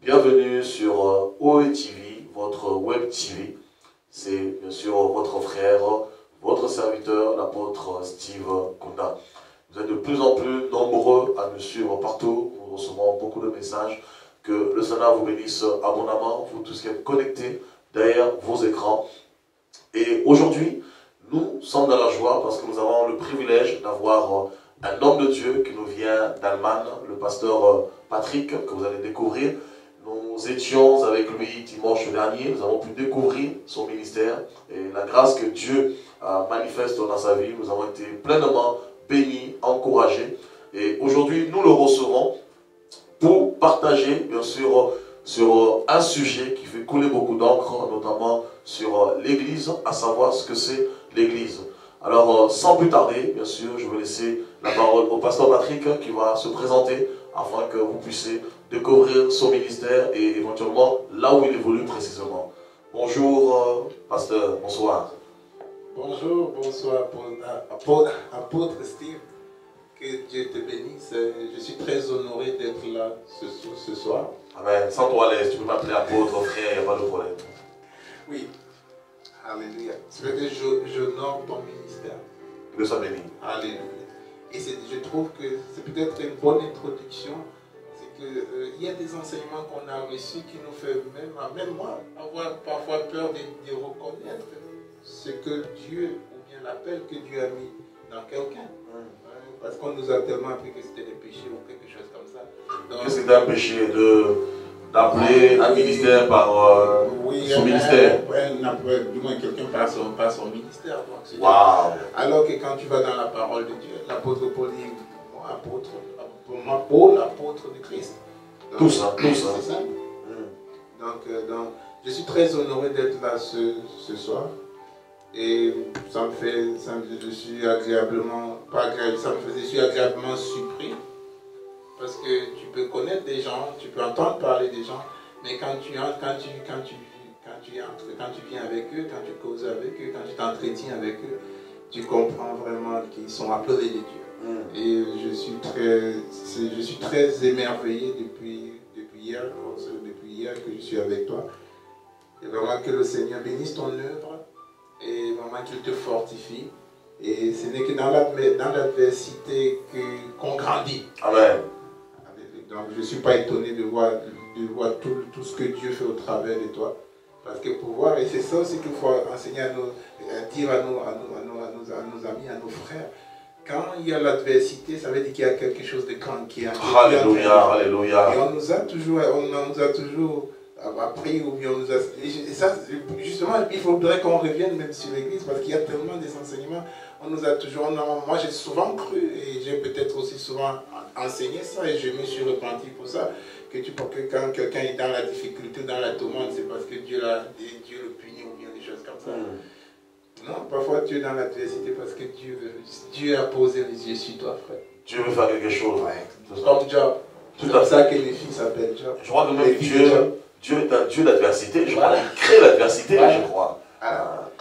Bienvenue sur OETV, votre web TV. C'est bien sûr votre frère, votre serviteur, l'apôtre Steve Kunda. Vous êtes de plus en plus nombreux à nous suivre partout. Nous recevons beaucoup de messages. Que le Seigneur vous bénisse abondamment, vous tous qui êtes connectés derrière vos écrans. Et aujourd'hui, nous sommes dans la joie parce que nous avons le privilège d'avoir un homme de Dieu qui nous vient d'Allemagne, le pasteur Patrick, que vous allez découvrir. Nous étions avec lui dimanche dernier, nous avons pu découvrir son ministère et la grâce que Dieu manifeste dans sa vie. Nous avons été pleinement bénis, encouragés. Et aujourd'hui, nous le recevons pour partager, bien sûr, sur un sujet qui fait couler beaucoup d'encre, notamment sur l'Église, à savoir ce que c'est l'Église. Alors, sans plus tarder, bien sûr, je vais laisser la parole au pasteur Patrick qui va se présenter afin que vous puissiez découvrir son ministère et éventuellement là où il évolue précisément. Bonjour, pasteur, bonsoir. Bonjour, bonsoir, apôtre Steve. Que Dieu te bénisse. Je suis très honoré d'être là ce soir. Amen. Sens-toi à l'aise, tu peux m'appeler apôtre, frère, il n'y a pas de problème. Oui. Alléluia. C'est que j'honore ton ministère. Que Dieu soit béni. Alléluia. Et je trouve que c'est peut-être une bonne introduction. C'est qu'il y a des enseignements qu'on a reçus qui nous fait même moi, avoir parfois peur de reconnaître ce que Dieu, ou bien l'appel que Dieu a mis dans quelqu'un. Parce qu'on nous a tellement appris que c'était des péchés ou quelque chose comme ça. Qu'est-ce que c'est un péché d'appeler un ministère par son ministère? Du moins quelqu'un par son ministère. Wow. Alors que quand tu vas dans la parole de Dieu, l'apôtre Paul dit, pour moi, Paul, l'apôtre de Christ. Donc, tout ça. C'est ça. Donc, je suis très honoré d'être là ce soir. Et je suis agréablement surpris. Parce que tu peux connaître des gens, tu peux entendre parler des gens, mais quand tu viens avec eux, quand tu causes avec eux, quand tu t'entretiens avec eux, tu comprends vraiment qu'ils sont appelés de Dieu. Et je suis très émerveillé depuis hier que je suis avec toi. Et vraiment que le Seigneur bénisse ton œuvre. Et vraiment qu'il te fortifie. Et ce n'est que dans l'adversité qu'on grandit. Amen. Donc je ne suis pas étonné de voir tout ce que Dieu fait au travers de toi. Parce que pour voir, et c'est ça aussi qu'il faut enseigner dire à nos amis, à nos frères. Quand il y a l'adversité, ça veut dire qu'il y a quelque chose de grand qui est en train. Alléluia, alléluia. Et on nous a toujours appris, ou bien on nous a... Et ça, justement, il faudrait qu'on revienne même sur l'Église, parce qu'il y a tellement des enseignements. On nous a toujours... moi, j'ai souvent cru, et j'ai peut-être aussi souvent enseigné ça, et je me suis repenti pour ça, que quand quelqu'un est dans la difficulté, dans la tourmente, c'est parce que Dieu le punit, ou bien des choses comme ça. Non, parfois tu es dans l'adversité parce que Dieu a posé les yeux sur toi, frère. Dieu veut faire quelque chose. Ouais. Comme Job. C'est comme ça que les filles s'appellent Job. Je crois que même Dieu est un Dieu d'adversité. Je crois qu'il crée l'adversité, je crois. Alors,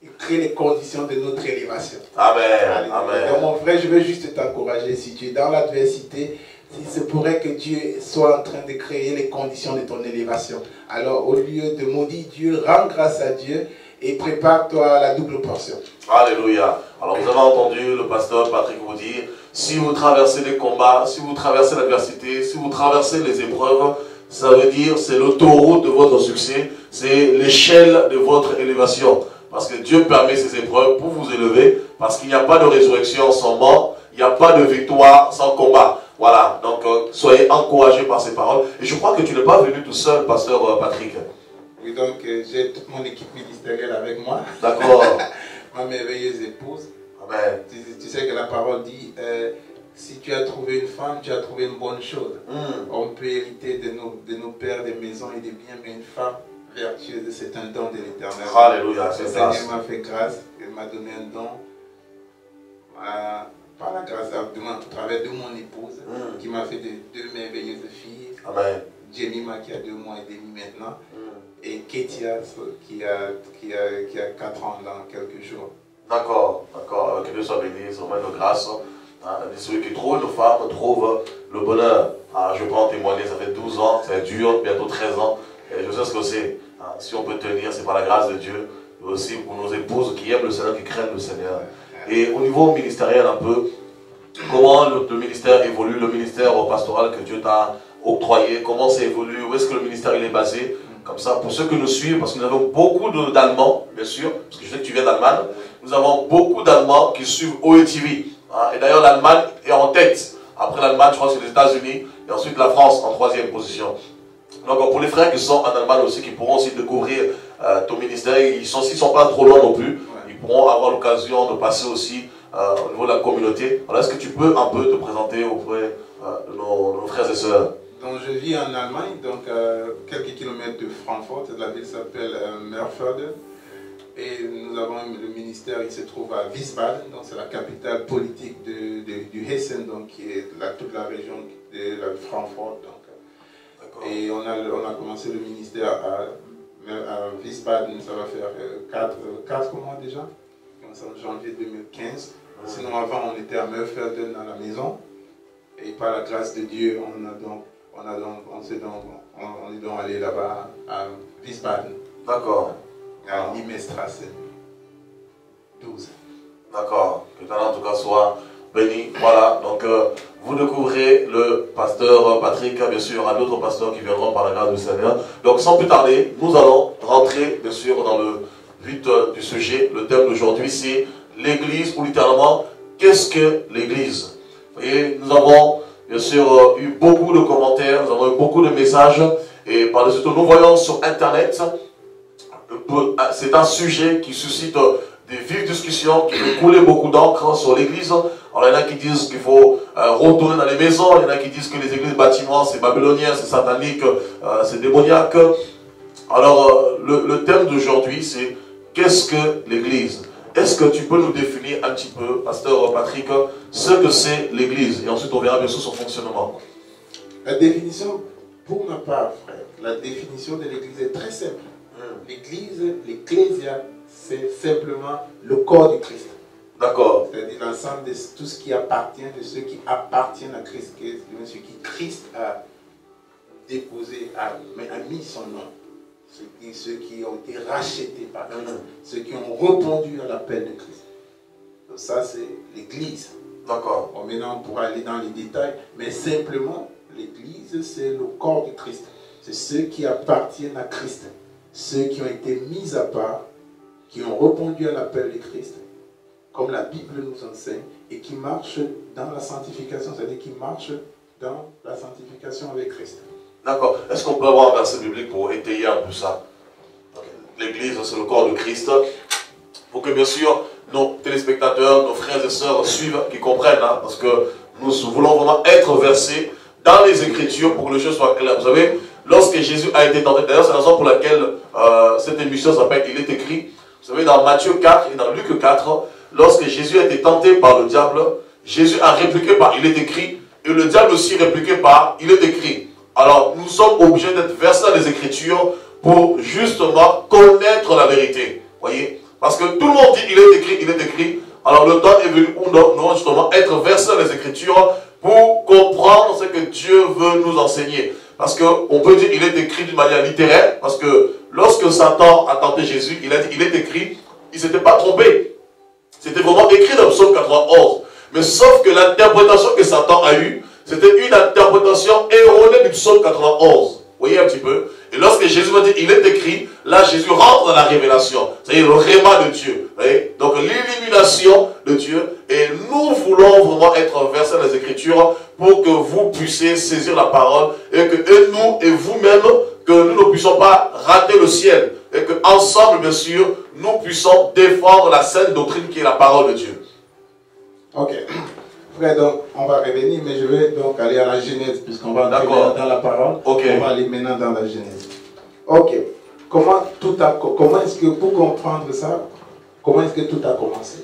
il crée les conditions de notre élévation. Amen. Amen. Donc mon frère, je veux juste t'encourager. Si tu es dans l'adversité, il se pourrait que Dieu soit en train de créer les conditions de ton élévation. Alors au lieu de maudire Dieu, rends grâce à Dieu et prépare-toi à la double portion. Alléluia. Alors vous avez entendu le pasteur Patrick vous dire, si vous traversez les combats, si vous traversez l'adversité, si vous traversez les épreuves, ça veut dire c'est l'autoroute de votre succès, c'est l'échelle de votre élévation. Parce que Dieu permet ces épreuves pour vous élever, parce qu'il n'y a pas de résurrection sans mort, il n'y a pas de victoire sans combat. Voilà, donc soyez encouragés par ces paroles. Et je crois que tu n'es pas venu tout seul, pasteur Patrick. Oui, donc j'ai toute mon équipe ministérielle avec moi. D'accord. Ma merveilleuse épouse. Amen. Tu sais que la parole dit, si tu as trouvé une femme, tu as trouvé une bonne chose. On peut hériter de nos pères des maisons et des biens, mais une femme vertueuse, c'est un don de l'Éternel. Alléluia, c'est ça. Le Seigneur m'a fait grâce, il m'a donné un don. Par la grâce au travers de mon épouse, qui m'a fait deux merveilleuses filles. Amen. Jemima qui a 2 mois et demi maintenant, et Ketia qui a 4 ans dans quelques jours. D'accord, d'accord. Que Dieu soit béni, c'est vraiment une grâce. Celui qui trouve une femme trouve le bonheur. Je peux en témoigner, ça fait 12 ans, ça dure, bientôt 13 ans. Et je sais ce que c'est. Si on peut tenir, c'est par la grâce de Dieu. Et aussi pour nos épouses qui aiment le Seigneur, qui craignent le Seigneur. Et au niveau ministériel un peu, comment le ministère évolue, le ministère pastoral que Dieu t'a octroyé, comment ça évolue, où est-ce que le ministère il est basé, comme ça, pour ceux qui nous suivent, parce que nous avons beaucoup d'Allemands, bien sûr, parce que je sais que tu viens d'Allemagne, nous avons beaucoup d'Allemands qui suivent OETV, et d'ailleurs l'Allemagne est en tête, après l'Allemagne je crois que c'est les États-Unis, et ensuite la France en 3e position. Donc pour les frères qui sont en Allemagne aussi, qui pourront aussi découvrir ton ministère, ils sont pas trop loin non plus, ils pourront avoir l'occasion de passer aussi au niveau de la communauté. Alors est-ce que tu peux un peu te présenter auprès de nos frères et sœurs? Donc je vis en Allemagne, donc quelques kilomètres de Francfort, la ville s'appelle Mörfelden. Et nous avons le ministère, il se trouve à Wiesbaden, donc c'est la capitale politique du Hessen, donc qui est toute la région de Francfort. Et on a commencé le ministère à Wiesbaden, ça va faire 4 mois déjà, en janvier 2015. Sinon avant on était à Mörfelden dans la maison. Et par la grâce de Dieu, on est donc allé là-bas à Wiesbaden. D'accord. À Limmerstraße 12. D'accord. Que ton en tout cas soit béni. Voilà. Donc vous découvrez le pasteur Patrick. Bien sûr, il y aura d'autres pasteurs qui viendront par la grâce du Seigneur. Donc sans plus tarder, nous allons rentrer bien sûr dans le but du sujet. Le thème d'aujourd'hui c'est l'Église, ou littéralement, qu'est-ce que l'Église? Vous voyez, nous avons bien sûr eu beaucoup de commentaires, nous avons eu beaucoup de messages, et par-dessus tout, nous voyons sur Internet, c'est un sujet qui suscite des vives discussions, qui fait couler beaucoup d'encre sur l'Église. Alors il y en a qui disent qu'il faut retourner dans les maisons, il y en a qui disent que les églises bâtiments c'est babylonien, c'est satanique, c'est démoniaque. Alors le thème d'aujourd'hui c'est qu'est-ce que l'Église? Est-ce que tu peux nous définir un petit peu, pasteur Patrick, ce que c'est l'Église? Et ensuite on verra bien sûr son fonctionnement. La définition, pour ma part, frère, la définition de l'Église est très simple. L'Église, l'Ecclésia, c'est simplement le corps du Christ. D'accord. C'est-à-dire l'ensemble de tout ce qui appartient, de ceux qui appartiennent à Christ, ce qui Christ a déposé, a mis son nom. Ceux qui ont été rachetés par Christ, ceux qui ont répondu à l'appel de Christ. Donc ça, c'est l'Église. D'accord. Bon, maintenant, on pourra aller dans les détails, mais simplement, l'Église, c'est le corps du Christ. C'est ceux qui appartiennent à Christ. Ceux qui ont été mis à part, qui ont répondu à l'appel de Christ, comme la Bible nous enseigne, et qui marchent dans la sanctification, c'est-à-dire qui marchent dans la sanctification avec Christ. D'accord. Est-ce qu'on peut avoir un verset biblique pour étayer un peu ça? L'Église, c'est le corps de Christ. Pour que bien sûr, nos téléspectateurs, nos frères et sœurs suivent, qu'ils comprennent, hein, parce que nous voulons vraiment être versés dans les Écritures pour que les choses soient claires. Vous savez, lorsque Jésus a été tenté, d'ailleurs c'est la raison pour laquelle cette émission s'appelle « Il est écrit ». Vous savez, dans Matthieu 4 et dans Luc 4, lorsque Jésus a été tenté par le diable, Jésus a répliqué par « Il est écrit » et le diable aussi répliqué par « Il est écrit ». Alors, nous sommes obligés d'être versés dans les Écritures pour justement connaître la vérité. Voyez? Parce que tout le monde dit « Il est écrit, il est écrit ». Alors, le temps est venu où nous devons justement être versés dans les Écritures pour comprendre ce que Dieu veut nous enseigner. Parce qu'on peut dire « Il est écrit » d'une manière littéraire, parce que lorsque Satan a tenté Jésus, il a dit « Il est écrit », il ne s'était pas trompé. C'était vraiment écrit dans le psaume 91. Mais sauf que l'interprétation que Satan a eue, c'était une interprétation erronée du psaume 91. Vous voyez un petit peu? Et lorsque Jésus va dire, il est écrit, là Jésus rentre dans la révélation. C'est-à-dire le réma de Dieu. Vous voyez? Donc l'illumination de Dieu. Et nous voulons vraiment être versés dans les Écritures pour que vous puissiez saisir la parole et que nous et vous-même, que nous ne puissions pas rater le ciel et qu'ensemble, bien sûr, nous puissions défendre la sainte doctrine qui est la parole de Dieu. Ok. Frère, donc, on va revenir, mais je vais donc aller à la Genèse, puisqu'on va entrer dans la parole. Okay. On va aller maintenant dans la Genèse. Ok. Comment est-ce que, pour comprendre ça, comment est-ce que tout a commencé?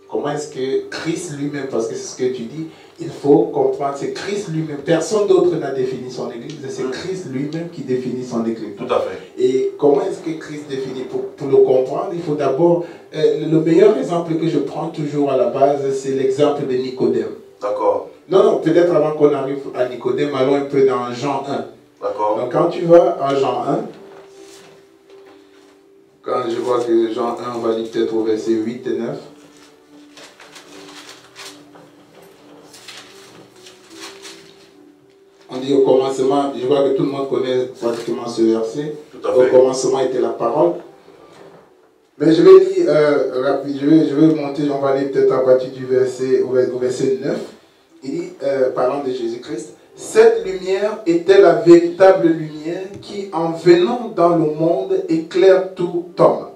Comment est-ce que Christ lui-même, parce que c'est ce que tu dis, il faut comprendre, c'est Christ lui-même. Personne d'autre n'a défini son Église, c'est Christ lui-même qui définit son Église. Tout à fait. Et comment est-ce que Christ définit? Pour le comprendre, il faut d'abord... le meilleur exemple que je prends toujours à la base, c'est l'exemple de Nicodème. D'accord. Non, peut-être avant qu'on arrive à Nicodème, allons un peu dans Jean 1. D'accord. Donc quand tu vas à Jean 1, quand je vois que Jean 1, on va lire peut-être au verset 8 et 9. On dit au commencement, je vois que tout le monde connaît pratiquement ce verset. Tout à fait. Au commencement était la parole. Mais je vais lire rapide, je vais monter, on va aller peut-être à partir du verset, au verset 9. Il dit, parlant de Jésus-Christ, cette lumière était la véritable lumière qui, en venant dans le monde, éclaire tout homme.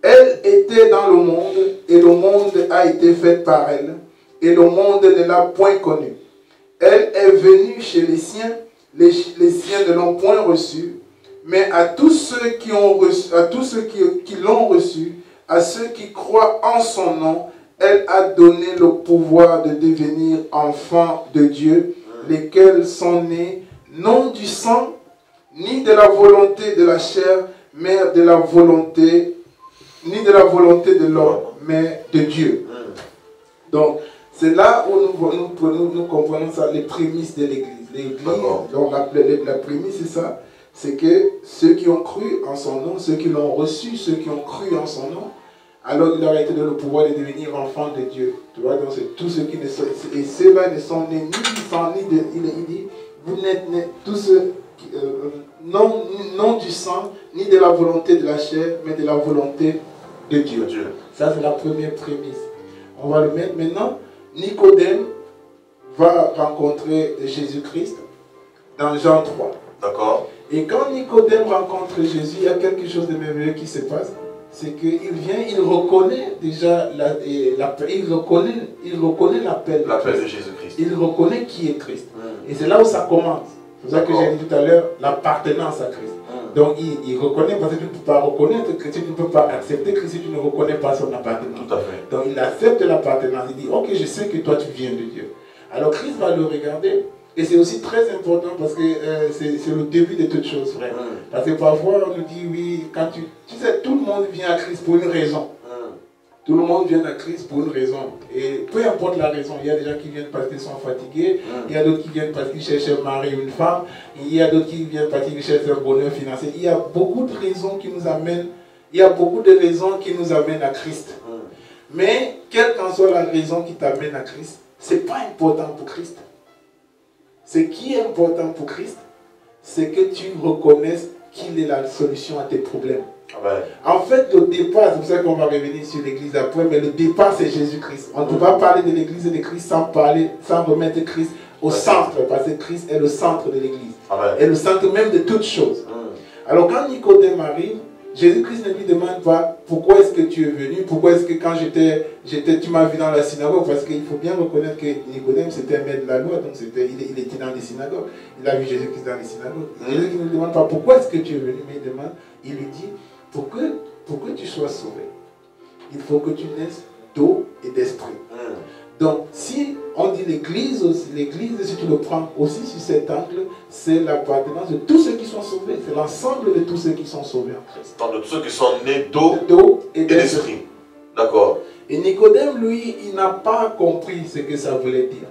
Elle était dans le monde, et le monde a été fait par elle, et le monde ne l'a point connue. Elle est venue chez les siens, les siens ne l'ont point reçue, mais à tous ceux qui ont reçu, à tous ceux qui l'ont reçue, à ceux qui croient en son nom, elle a donné le pouvoir de devenir enfants de Dieu, lesquels sont nés non du sang, ni de la volonté de la chair, mais de la volonté, ni de la volonté de l'homme, mais de Dieu. Donc, c'est là où nous comprenons ça, les prémices de l'Église. L'Église, donc la prémisse, c'est ça, c'est que ceux qui ont cru en son nom, ceux qui l'ont reçu, ceux qui ont cru en son nom, alors il leur a été donné le pouvoir de devenir enfants de Dieu. Tu vois, donc c'est tous ceux qui ne sont, et ceux-là ne sont nés ni du sang, ni de, il dit, vous n'êtes nés, tous ceux, non du sang, ni de la volonté de la chair, mais de la volonté de Dieu. Ça, c'est la première prémisse. On va le mettre maintenant. Nicodème va rencontrer Jésus-Christ dans Jean 3. D'accord. Et quand Nicodème rencontre Jésus, il y a quelque chose de merveilleux qui se passe. C'est qu'il vient, il reconnaît déjà, il reconnaît l'appel de Jésus-Christ. Il reconnaît qui est Christ. Et c'est là où ça commence. C'est pour ça que j'ai dit tout à l'heure, l'appartenance à Christ. Donc il reconnaît, parce que tu ne peux pas reconnaître Christ, tu ne peux pas accepter Christ si tu ne reconnais pas son appartenance. Tout à fait. Donc il accepte l'appartenance, il dit, ok, je sais que toi tu viens de Dieu. Alors Christ va le regarder, et c'est aussi très important parce que c'est le début de toute chose, frère. Parce que parfois on nous dit, oui, quand tu sais, tout le monde vient à Christ pour une raison. Tout le monde vient à Christ pour une raison. Et peu importe la raison, il y a des gens qui viennent parce qu'ils sont fatigués, il y a d'autres qui viennent parce qu'ils cherchent un mari ou une femme, il y a d'autres qui viennent parce qu'ils cherchent un bonheur financier. Il y a beaucoup de raisons qui nous amènent, à Christ. Mais, quelle qu'en soit la raison qui t'amène à Christ, ce n'est pas important pour Christ. Ce qui est important pour Christ, c'est que tu reconnaisses qu'il est la solution à tes problèmes. Amen. En fait, le départ, c'est pour ça qu'on va revenir sur l'église après, mais le départ c'est Jésus-Christ. On ne peut pas parler de l'église et de Christ sans remettre Christ au centre, parce que Christ est le centre de l'église. Et le centre même de toutes choses. Alors quand Nicodème arrive, Jésus-Christ ne lui demande pas pourquoi est-ce que tu es venu, pourquoi est-ce que quand tu m'as vu dans la synagogue, parce qu'il faut bien reconnaître que Nicodème c'était un maître de la loi, donc il était dans les synagogues, il a vu Jésus-Christ dans les synagogues. Jésus-Christ ne lui demande pas pourquoi est-ce que tu es venu, mais il lui dit, pour que tu sois sauvé, il faut que tu naisses d'eau et d'esprit. Donc, si on dit l'église, si tu le prends aussi sur cet angle, c'est l'appartenance de tous ceux qui sont sauvés. C'est l'ensemble de tous ceux qui sont sauvés en Christ. Donc, de tous ceux qui sont nés d'eau et d'esprit. D'accord. Et Nicodème, lui, il n'a pas compris ce que ça voulait dire.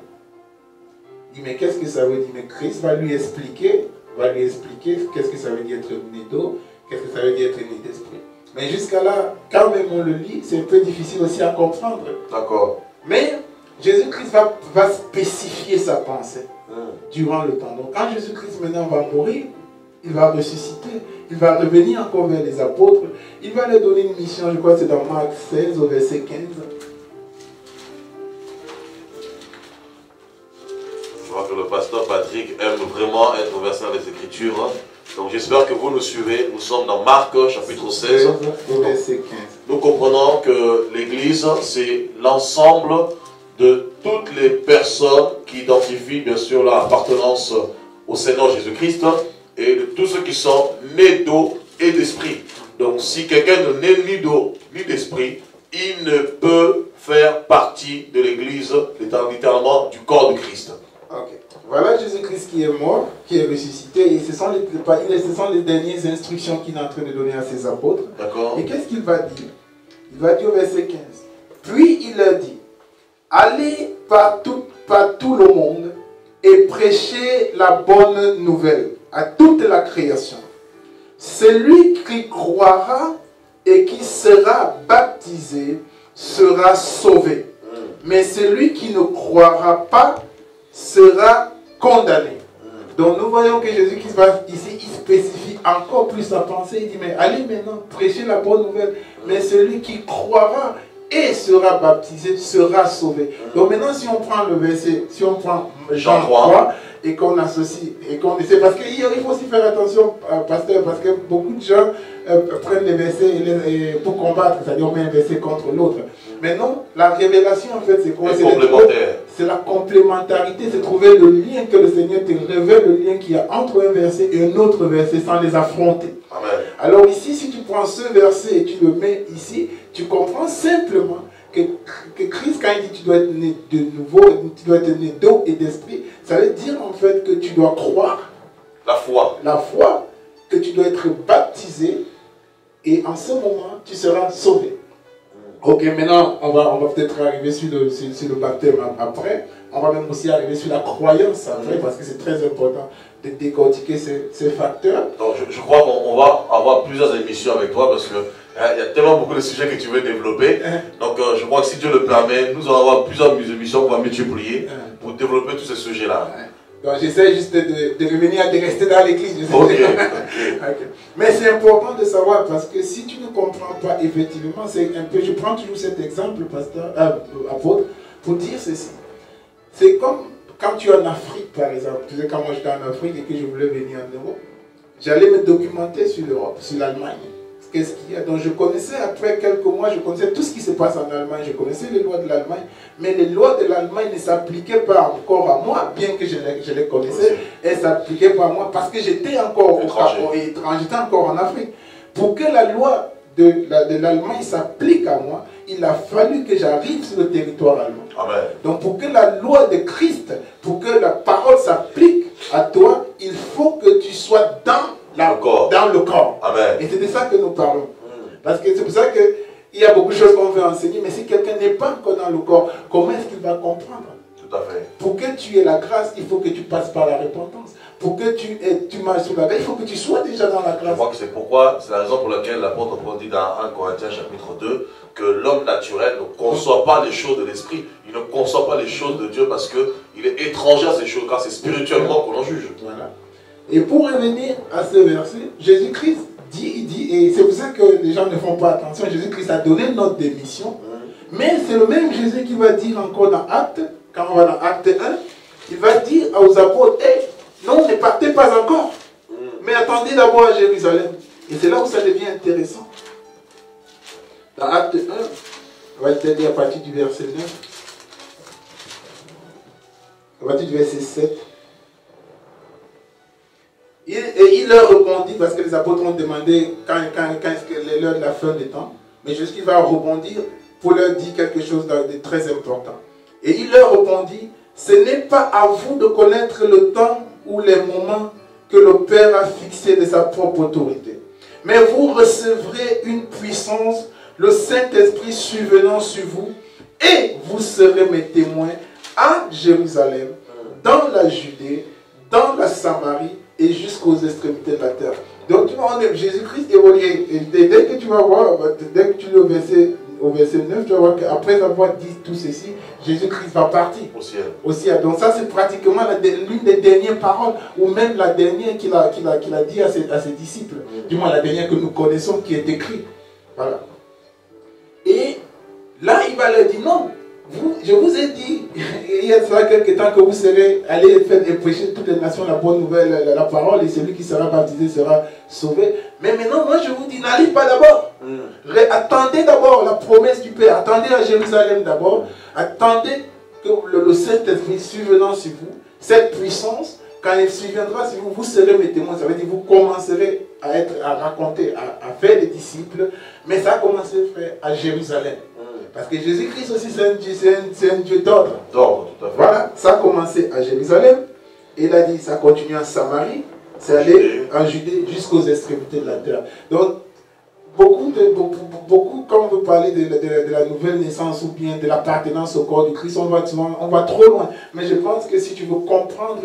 Il dit, mais qu'est-ce que ça veut dire? Mais Christ va lui expliquer qu'est-ce que ça veut dire être né d'eau, qu'est-ce que ça veut dire être né d'esprit. Mais jusqu'à là, quand même on le lit, c'est un peu difficile aussi à comprendre. D'accord. Mais Jésus-Christ va spécifier sa pensée durant le temps. Donc quand Jésus-Christ maintenant va mourir, il va ressusciter, il va revenir encore vers les apôtres, il va leur donner une mission, je crois que c'est dans Marc 16 au verset 15. Je vois que le pasteur Patrick aime vraiment être versé dans les Écritures. Donc j'espère que vous nous suivez. Nous sommes dans Marc chapitre 16. Au verset 15. Nous comprenons que l'Église, c'est l'ensemble de toutes les personnes qui identifient bien sûr leur appartenance au Seigneur Jésus-Christ et de tous ceux qui sont nés d'eau et d'esprit. Donc si quelqu'un n'est ni d'eau ni d'esprit, il ne peut faire partie de l'Église, littéralement du corps de Christ. Ok. Voilà Jésus-Christ qui est mort, qui est ressuscité, et ce sont les dernières instructions qu'il est en train de donner à ses apôtres. D'accord. Et qu'est-ce qu'il va dire? Il va dire au verset 15. Puis il leur dit, allez par tout le monde et prêchez la bonne nouvelle à toute la création. Celui qui croira et qui sera baptisé sera sauvé. Mais celui qui ne croira pas sera condamné. Donc nous voyons que Jésus-Christ va ici, il spécifie encore plus sa pensée. Il dit, mais allez maintenant, prêchez la bonne nouvelle. Mais celui qui croira et sera baptisé sera sauvé. Donc maintenant, si on prend le verset, si on prend Jean 3 et qu'on associe, et qu'on essaie, parce qu'il faut aussi faire attention, pasteur, parce que beaucoup de gens prennent les versets pour combattre, c'est-à-dire on met un verset contre l'autre. Mais non, la révélation en fait, c'est quoi? C'est la complémentarité, c'est trouver le lien que le Seigneur te révèle, le lien qu'il y a entre un verset et un autre verset sans les affronter. Amen. Alors ici, si tu prends ce verset et tu le mets ici, tu comprends simplement que Christ, quand il dit tu dois être né de nouveau, tu dois être né d'eau et d'esprit, ça veut dire en fait que tu dois croire. La foi. La foi, que tu dois être baptisé et en ce moment, tu seras sauvé. Ok, maintenant, on va peut-être arriver sur le baptême après. On va même aussi arriver sur la croyance après, parce que c'est très important de décortiquer ces facteurs. Donc, je crois qu'on va avoir plusieurs émissions avec toi, parce que il y a tellement beaucoup de sujets que tu veux développer. Donc, je crois que si Dieu le permet, nous allons avoir plusieurs émissions qu'on va multiplier pour développer tous ces sujets-là. Donc, j'essaie juste de revenir, de rester dans l'église. Okay. Mais c'est important de savoir, parce que si tu ne comprends pas, effectivement, c'est un peu. Je prends toujours cet exemple, pasteur, apôtre, pour dire ceci. C'est comme quand tu es en Afrique, par exemple. Tu sais, quand moi j'étais en Afrique et que je voulais venir en Europe, j'allais me documenter sur l'Europe, sur l'Allemagne. Qu'est-ce qu'il y a? Donc je connaissais, après quelques mois, je connaissais tout ce qui se passe en Allemagne. Je connaissais les lois de l'Allemagne, mais les lois de l'Allemagne ne s'appliquaient pas encore à moi, bien que je les connaissais. Elles ne s'appliquaient pas à moi parce que j'étais encore étranger, j'étais encore en Afrique. Pour que la loi de l'Allemagne s'applique à moi, il a fallu que j'arrive sur le territoire allemand. Amen. Donc pour que la loi de Christ, pour que la parole s'applique à toi, il faut que tu sois dans le corps. Amen. Et c'est de ça que nous parlons. Parce que c'est pour ça qu'il y a beaucoup de choses qu'on veut enseigner, mais si quelqu'un n'est pas encore dans le corps, comment est-ce qu'il va comprendre? Tout à fait. Pour que tu aies la grâce, il faut que tu passes par la repentance. Pour que tu marches sur la grâce, il faut que tu sois déjà dans la grâce. Je crois que c'est la raison pour laquelle l'apôtre Paul dit dans 1 Corinthiens chapitre 2 que l'homme naturel ne conçoit pas les choses de l'esprit. Il ne conçoit pas les choses de Dieu parce qu'il est étranger à ces choses, car c'est spirituellement qu'on en juge. Voilà. Et pour revenir à ce verset, Jésus-Christ dit, et c'est pour ça que les gens ne font pas attention, Jésus-Christ a donné notre démission, mais c'est le même Jésus qui va dire encore dans Actes, quand on va dans Acte 1, il va dire aux apôtres, hey, non, ne partez pas encore, mais attendez d'abord à Jérusalem. Et c'est là où ça devient intéressant. Dans Acte 1, on va te dire à partir du verset 9, à partir du verset 7, et il leur répondit, parce que les apôtres ont demandé quand est-ce que l'heure de la fin des temps, mais Jésus va rebondir pour leur dire quelque chose de très important. Et il leur répondit, ce n'est pas à vous de connaître le temps ou les moments que le Père a fixé de sa propre autorité, mais vous recevrez une puissance, le Saint-Esprit survenant sur vous, et vous serez mes témoins à Jérusalem, dans la Judée, dans la Samarie, et jusqu'aux extrémités de la terre. Donc tu vois, Jésus-Christ évolue. Et dès que tu vas voir, dès que tu lis au verset 9, tu vas voir qu'après avoir dit tout ceci, Jésus-Christ va partir au ciel. Donc ça c'est pratiquement l'une des dernières paroles, ou même la dernière qu'il a dit à ses disciples. Du moins la dernière que nous connaissons qui est écrite. Voilà. Et là il va leur dire, non, je vous ai dit il y a cela quelques temps que vous serez allés faire et prêcher toutes les nations la bonne nouvelle, la parole, et celui qui sera baptisé sera sauvé. Mais maintenant, moi je vous dis, n'allez pas d'abord. Attendez d'abord la promesse du Père. Attendez à Jérusalem d'abord. Attendez que le Saint-Esprit survenant sur vous, cette puissance, quand elle surviendra sur vous, vous serez mes témoins. Ça veut dire que vous commencerez à raconter, à faire des disciples. Mais ça a commencé à Jérusalem. Parce que Jésus-Christ aussi, c'est un Dieu d'ordre. D'ordre, tout à fait. Voilà, ça a commencé à Jérusalem. Il a dit, ça continue en Samarie. C'est allé en Judée jusqu'aux extrémités de la terre. Donc, beaucoup, quand on veut parler de la nouvelle naissance ou bien de l'appartenance au corps du Christ, on va trop loin. Mais je pense que si tu veux comprendre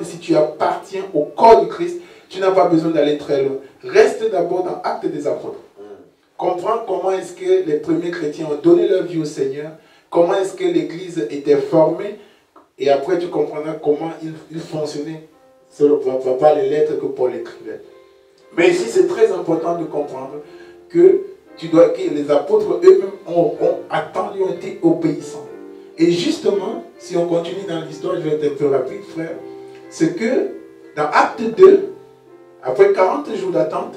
si tu appartiens au corps du Christ, tu n'as pas besoin d'aller très loin. Reste d'abord dans Actes des Apôtres. Comprends comment est-ce que les premiers chrétiens ont donné leur vie au Seigneur, comment est-ce que l'Église était formée, et après tu comprendras comment il fonctionnait par les lettres que Paul écrivait. Mais ici, c'est très important de comprendre que les apôtres eux-mêmes ont attendu, ont été obéissants. Et justement, si on continue dans l'histoire, je vais être un peu rapide, frère, c'est que dans Acte 2, après 40 jours d'attente,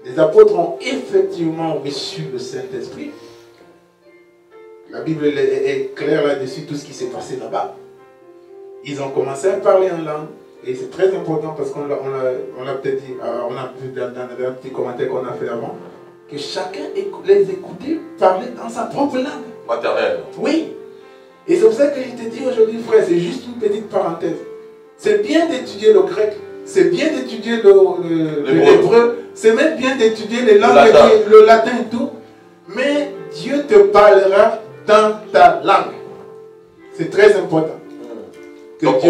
les apôtres ont effectivement reçu le Saint-Esprit. La Bible est claire là-dessus, tout ce qui s'est passé là-bas. Ils ont commencé à parler en langue. Et c'est très important parce qu'on l'a peut-être dit, on a vu dans un petit commentaire qu'on a fait avant, que chacun les écoutait parler dans sa propre langue. Maternelle. Oui. Et c'est pour ça que je te dis aujourd'hui, frère, c'est juste une petite parenthèse. C'est bien d'étudier le grec, c'est bien d'étudier l'hébreu, c'est même bien d'étudier les langues, le latin et tout, mais Dieu te parlera dans ta langue. C'est très important. Donc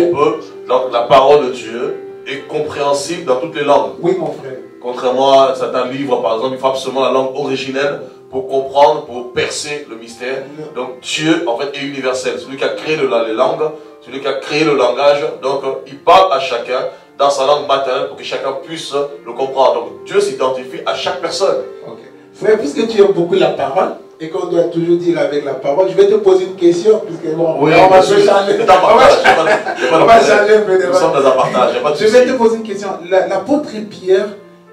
la parole de Dieu est compréhensible dans toutes les langues. Oui, mon frère. Contrairement à certains livres, par exemple, il faut absolument la langue originelle pour comprendre, pour percer le mystère. Donc Dieu, en fait, est universel. Celui qui a créé les langues, celui qui a créé le langage, donc il parle à chacun dans sa langue maternelle pour que chacun puisse le comprendre. Donc Dieu s'identifie à chaque personne. Ok. Frère, puisque tu aimes beaucoup la parole, et qu'on doit toujours dire avec la parole, je vais te poser une question, puisque bon, oui, on va changer. On va changer un peu de. Nous sommes dans un partage. Je vais te poser une question. L'apôtre Pierre,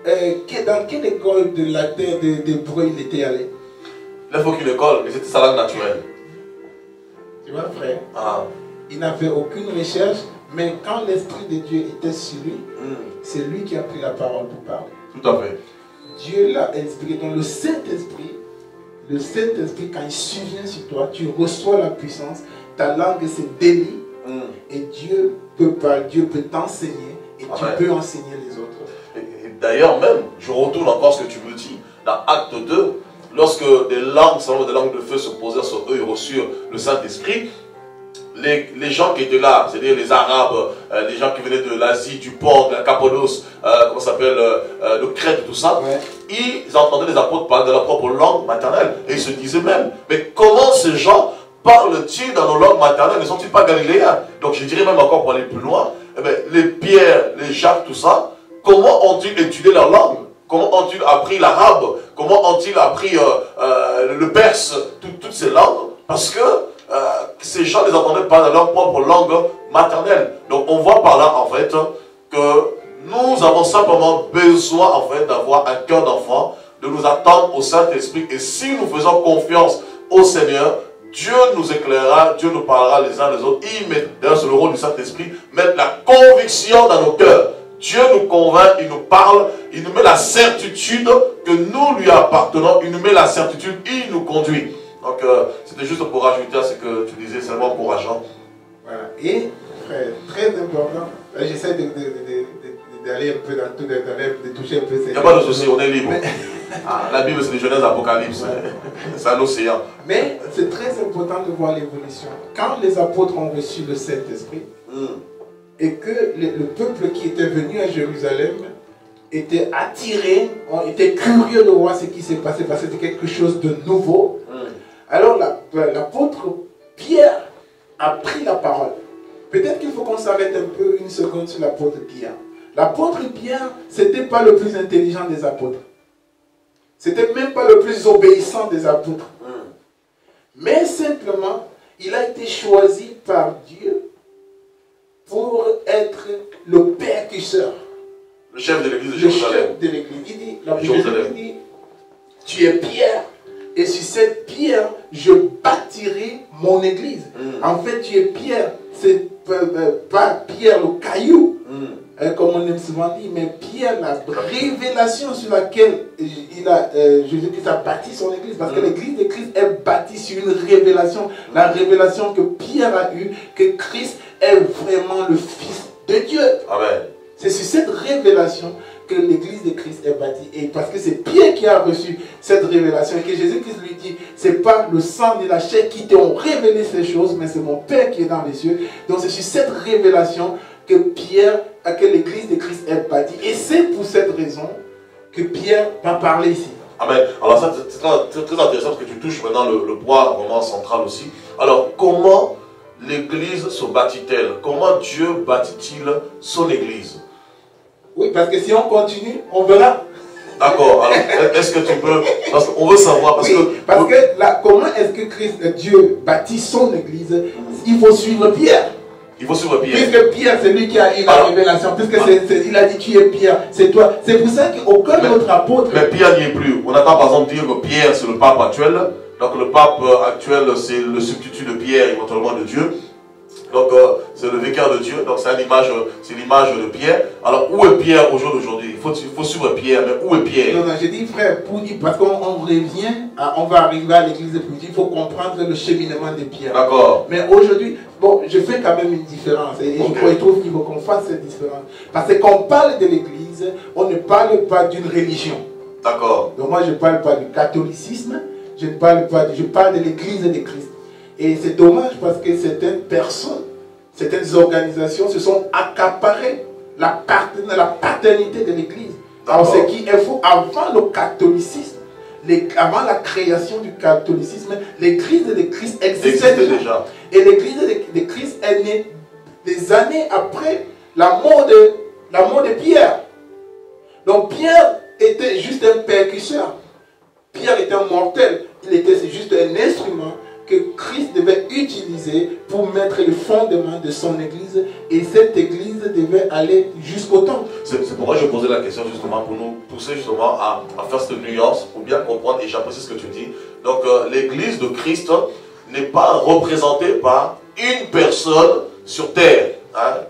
dans quelle école de latin, d'hébreu il était allé? Il faut qu'une école, mais c'était sa langue naturelle. Tu vois, frère? Il n'a fait aucune recherche, mais quand l'Esprit de Dieu était sur lui, c'est lui qui a pris la parole pour parler. Tout à fait. Dieu l'a inspiré. Donc le Saint-Esprit, quand il survient sur toi, tu reçois la puissance, ta langue se délie, et Dieu peut t'enseigner, et tu peux enseigner les autres. Et d'ailleurs même, je retourne encore ce que tu me dis, dans Acte 2, lorsque des langues de feu se posèrent sur eux et reçurent le Saint-Esprit, les gens qui étaient là, c'est-à-dire les Arabes, les gens qui venaient de l'Asie, du Port, de la Cappadoce, comment ça s'appelle, de Crète, tout ça, ils entendaient les apôtres parler de leur propre langue maternelle. Et ils se disaient même, mais comment ces gens parlent-ils dans nos langues maternelles? Ne sont-ils pas galiléens? Donc je dirais même encore pour aller plus loin, les Pierre, les Jacques, tout ça, comment ont-ils étudié leur langue? Comment ont-ils appris l'arabe? Comment ont-ils appris le perse? Toutes ces langues? Parce que ces gens les entendaient pas dans leur propre langue maternelle. Donc on voit par là en fait que nous avons simplement besoin en fait d'avoir un cœur d'enfant, de nous attendre au Saint-Esprit, et si nous faisons confiance au Seigneur, Dieu nous éclairera, Dieu nous parlera les uns les autres. D'ailleurs c'est le rôle du Saint-Esprit, mettre la conviction dans nos cœurs. Dieu nous convainc, il nous parle, il nous met la certitude que nous lui appartenons, il nous met la certitude, il nous conduit. Donc, c'était juste pour rajouter à ce que tu disais, c'est vraiment encourageant. Voilà. Et, frère, très important, j'essaie d'aller un peu dans tout, de toucher un peu ces... Il n'y a pas de souci, on est libre. La Bible, c'est les Genèse, Apocalypse. C'est un océan. Mais c'est très important de voir l'évolution. Quand les apôtres ont reçu le Saint-Esprit, et que le peuple qui était venu à Jérusalem était attiré, était curieux de voir ce qui s'est passé, parce que c'était quelque chose de nouveau. Alors l'apôtre Pierre a pris la parole. Peut-être qu'il faut qu'on s'arrête un peu une seconde sur l'apôtre Pierre. L'apôtre Pierre, ce n'était pas le plus intelligent des apôtres. Ce n'était même pas le plus obéissant des apôtres. Mais simplement, il a été choisi par Dieu pour être le percusseur. Le chef de l'église de Le Jérusalem. chef de l'église. Il dit, la Bible dit, tu es Pierre, et sur cette pierre, je bâtirai mon église. En fait, tu es Pierre, c'est pas Pierre le caillou, comme on aime souvent dire, mais Pierre, la révélation sur laquelle Jésus-Christ a bâti son église. Parce que l'église de Christ est bâtie sur une révélation. La révélation que Pierre a eue, que Christ est vraiment le Fils de Dieu. Amen. C'est sur cette révélation que l'église de Christ est bâtie. Et parce que c'est Pierre qui a reçu cette révélation et que Jésus-Christ lui dit, c'est pas le sang ni la chair qui t'ont révélé ces choses, mais c'est mon Père qui est dans les cieux. Donc c'est sur cette révélation que que l'église de Christ est bâtie. Et c'est pour cette raison que Pierre va parler ici. Amen. Alors ça, c'est très intéressant parce que tu touches maintenant le point vraiment central aussi. Alors, comment l'église se bâtit-elle? Comment Dieu bâtit-il son église? Oui, parce que si on continue, on verra. D'accord. Alors, est-ce que tu peux... Parce qu'on veut savoir... Parce que là, comment est-ce que Dieu bâtit son église? Il faut suivre Pierre. Il faut suivre Pierre. Puisque Pierre, c'est lui qui a eu la révélation. Il a dit, tu es Pierre, c'est toi. C'est pour ça qu'aucun autre apôtre... Mais Pierre n'y est plus. On attend par exemple dire que Pierre, c'est le pape actuel. Donc le pape actuel, c'est le substitut de Pierre, éventuellement de Dieu. Donc c'est le vicaire de Dieu, donc c'est l'image de Pierre. Alors où est Pierre au jour d'aujourd'hui? Il faut suivre Pierre, mais où est Pierre? Non, j'ai dit frère, parce qu'on revient, on va arriver à l'église de Plutie, il faut comprendre le cheminement de Pierre. D'accord. Mais aujourd'hui, bon, je fais quand même une différence, et je trouve qu'il faut qu'on fasse cette différence. Parce que quand on parle de l'église, on ne parle pas d'une religion. D'accord. Donc moi je ne parle pas du catholicisme, je parle de l'église de Christ. Et c'est dommage parce que certaines personnes, certaines organisations se sont accaparées la paternité de l'église. Alors ce qui est faux, avant le catholicisme, avant la création du catholicisme, l'église de Christ existait déjà. Et l'église de Christ est née des années après la mort de Pierre. Donc Pierre était juste un percusseur. Pierre était un mortel. Il était juste un instrument que Christ devait utiliser pour mettre le fondement de son église, et cette église devait aller jusqu'au temple. C'est pourquoi je posais la question justement pour nous pousser justement à faire cette nuance, pour bien comprendre, et j'apprécie ce que tu dis. Donc l'église de Christ n'est pas représentée par une personne sur terre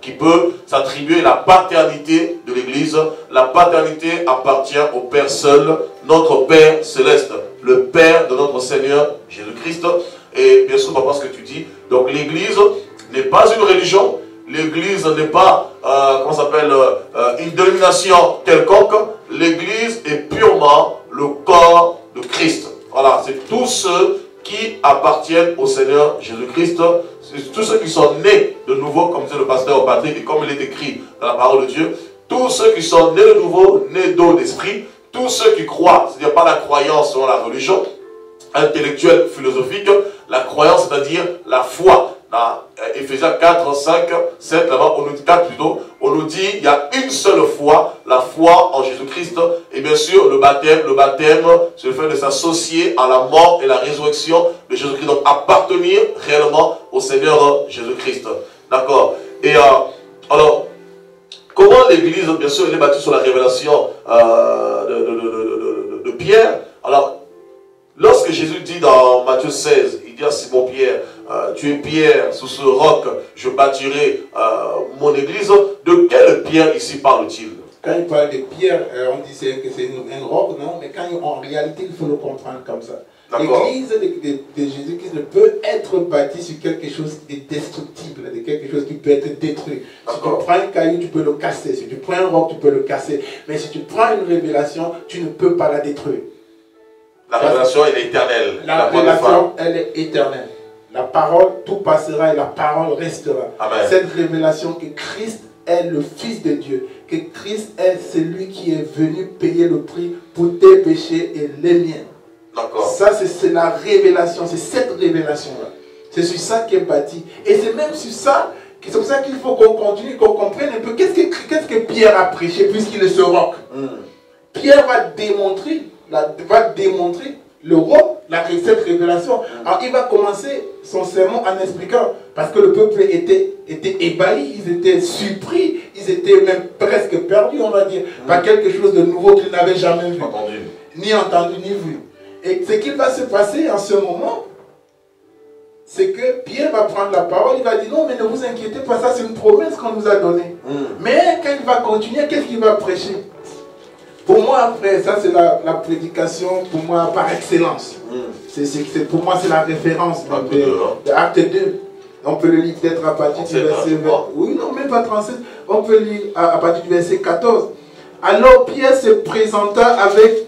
qui peut s'attribuer la paternité de l'église. La paternité appartient au Père seul, notre Père céleste, le Père de notre Seigneur Jésus-Christ. Et bien sûr, papa, ce que tu dis, donc l'église n'est pas une religion, l'église n'est pas, une dénomination quelconque, l'église est purement le corps de Christ. Voilà, c'est tous ceux qui appartiennent au Seigneur Jésus-Christ, c'est tous ceux qui sont nés de nouveau, comme disait le pasteur Patrick, et comme il est écrit dans la parole de Dieu, tous ceux qui sont nés de nouveau, nés d'eau d'esprit, tous ceux qui croient, c'est-à-dire pas la croyance selon la religion, intellectuelle, philosophique, la croyance, c'est-à-dire la foi. Dans Ephésiens 4, 5, 7, là-bas, on nous dit 4 plutôt, on nous dit il y a une seule foi, la foi en Jésus-Christ, et bien sûr le baptême, c'est le fait de s'associer à la mort et la résurrection de Jésus-Christ, donc appartenir réellement au Seigneur Jésus-Christ. D'accord. Et alors, comment l'église, bien sûr, elle est bâtie sur la révélation de Pierre. Alors, lorsque Jésus dit dans Matthieu 16, il dit à Simon Pierre, tu es Pierre, sous ce roc, je bâtirai mon église. De quelle pierre ici parle-t-il? Quand il parle de pierre, on dit que c'est un roc, non? Mais en réalité, il faut le comprendre comme ça. L'église de Jésus-Christ ne peut être bâtie sur quelque chose de destructible, de quelque chose qui peut être détruit. Si tu prends un caillou, tu peux le casser. Si tu prends un roc, tu peux le casser. Mais si tu prends une révélation, tu ne peux pas la détruire. La révélation, elle est éternelle. La révélation, elle est éternelle. La parole, tout passera et la parole restera. Amen. Cette révélation que Christ est le Fils de Dieu, que Christ est celui qui est venu payer le prix pour tes péchés et les miens. D'accord. Ça, c'est la révélation, c'est cette révélation-là. C'est sur ça qui est bâti. Et c'est même sur ça, c'est pour ça qu'il faut qu'on continue, qu'on comprenne un peu qu'est-ce que Pierre a prêché puisqu'il est ce roc. Pierre va démontrer le roc, cette révélation. Alors il va commencer son sermon en expliquant, parce que le peuple était ébahi, ils étaient surpris, ils étaient même presque perdus, on va dire, par quelque chose de nouveau qu'ils n'avaient jamais vu, ni entendu, ni vu. Et ce qui va se passer en ce moment, c'est que Pierre va prendre la parole, il va dire non, mais ne vous inquiétez pas, ça c'est une promesse qu'on nous a donnée. Mais quand il va continuer, qu'est-ce qu'il va prêcher? Pour moi, après, ça c'est la prédication, pour moi, par excellence. Pour moi, c'est la référence de Acte 2. On peut le lire peut-être à partir du verset 20. Oui, non, même pas 37. On peut lire à partir du verset 14. Alors Pierre se présenta avec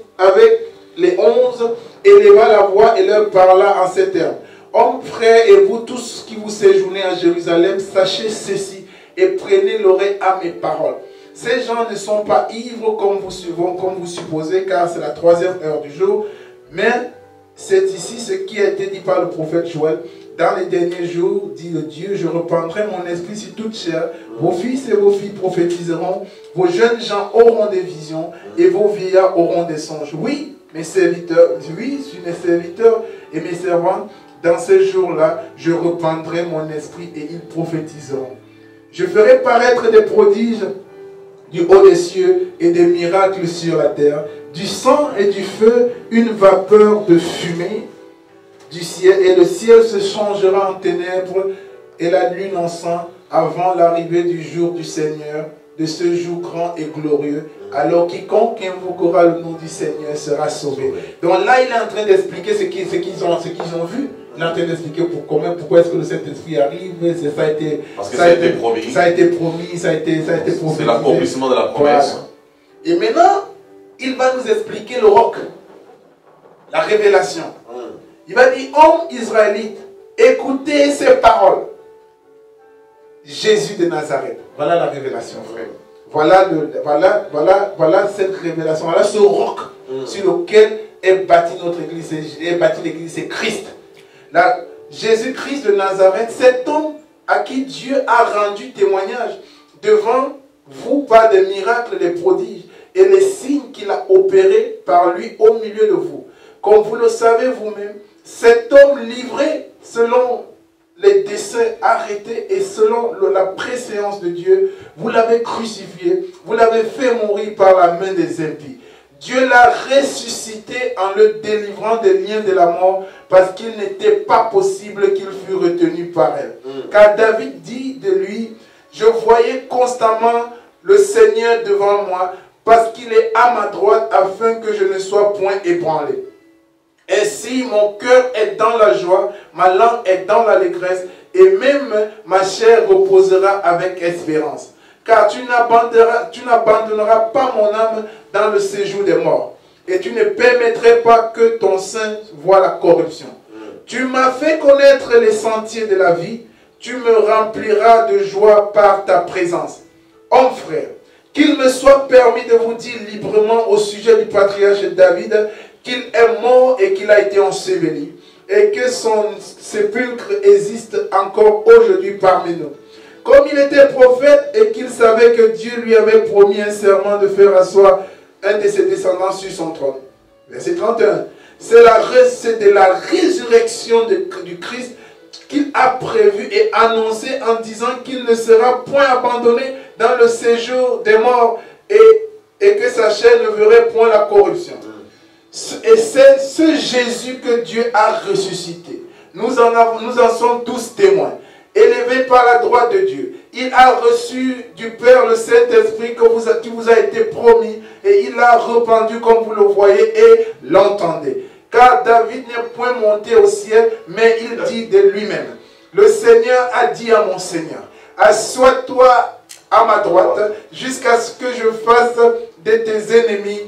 les 11, éleva la voix et leur parla en ces termes. Hommes, frères, et vous tous qui vous séjournez à Jérusalem, sachez ceci et prenez l'oreille à mes paroles. Ces gens ne sont pas ivres comme vous supposez, car c'est la 3e heure du jour. Mais c'est ici ce qui a été dit par le prophète Joël. Dans les derniers jours, dit le Dieu, je répandrai mon esprit sur toute chair. Vos fils et vos filles prophétiseront. Vos jeunes gens auront des visions et vos vieillards auront des songes. Oui, mes serviteurs, et mes servantes, dans ces jours-là, je répandrai mon esprit et ils prophétiseront. Je ferai paraître des prodiges du haut des cieux et des miracles sur la terre, du sang et du feu, une vapeur de fumée du ciel, et le ciel se changera en ténèbres et la lune en sang avant l'arrivée du jour du Seigneur, de ce jour grand et glorieux. Alors quiconque invoquera le nom du Seigneur sera sauvé. Donc là, il est en train d'expliquer ce qu'ils ont vu. Il est en train d'expliquer pourquoi est-ce que le Saint-Esprit arrive. Ça a été promis. Ça a été promis. C'est l'accomplissement de la promesse. Voilà. Et maintenant, il va nous expliquer le roc. La révélation. Il va dire, hommes israélites, écoutez ces paroles. Jésus de Nazareth. Voilà la révélation, frère. Voilà cette révélation. Voilà ce roc sur lequel est bâtie notre église. Est bâtie l'église, c'est Christ. Jésus-Christ de Nazareth, cet homme à qui Dieu a rendu témoignage devant vous par des miracles, des prodiges et les signes qu'il a opérés par lui au milieu de vous. Comme vous le savez vous-même, cet homme livré selon les desseins arrêtés et selon la préséance de Dieu, vous l'avez crucifié, vous l'avez fait mourir par la main des impies. Dieu l'a ressuscité en le délivrant des liens de la mort parce qu'il n'était pas possible qu'il fût retenu par elle. Car David dit de lui, je voyais constamment le Seigneur devant moi parce qu'il est à ma droite afin que je ne sois point ébranlé. Ainsi, mon cœur est dans la joie, ma langue est dans l'allégresse, et même ma chair reposera avec espérance. Car tu n'abandonneras pas mon âme dans le séjour des morts, et tu ne permettrais pas que ton sein voie la corruption. Tu m'as fait connaître les sentiers de la vie, tu me rempliras de joie par ta présence. Homme frère, qu'il me soit permis de vous dire librement au sujet du patriarche David, qu'il est mort et qu'il a été enseveli, et que son sépulcre existe encore aujourd'hui parmi nous. Comme il était prophète et qu'il savait que Dieu lui avait promis un serment de faire asseoir un de ses descendants sur son trône. Verset 31. C'est de la résurrection du Christ qu'il a prévu et annoncé en disant qu'il ne sera point abandonné dans le séjour des morts et que sa chair ne verrait point la corruption. Et c'est ce Jésus que Dieu a ressuscité. Nous en sommes tous témoins. Élevé par la droite de Dieu, il a reçu du Père le Saint-Esprit qui vous a été promis et il l'a répandu comme vous le voyez et l'entendez. Car David n'est point monté au ciel, mais il dit de lui-même, le Seigneur a dit à mon Seigneur, assois-toi à ma droite jusqu'à ce que je fasse de tes ennemis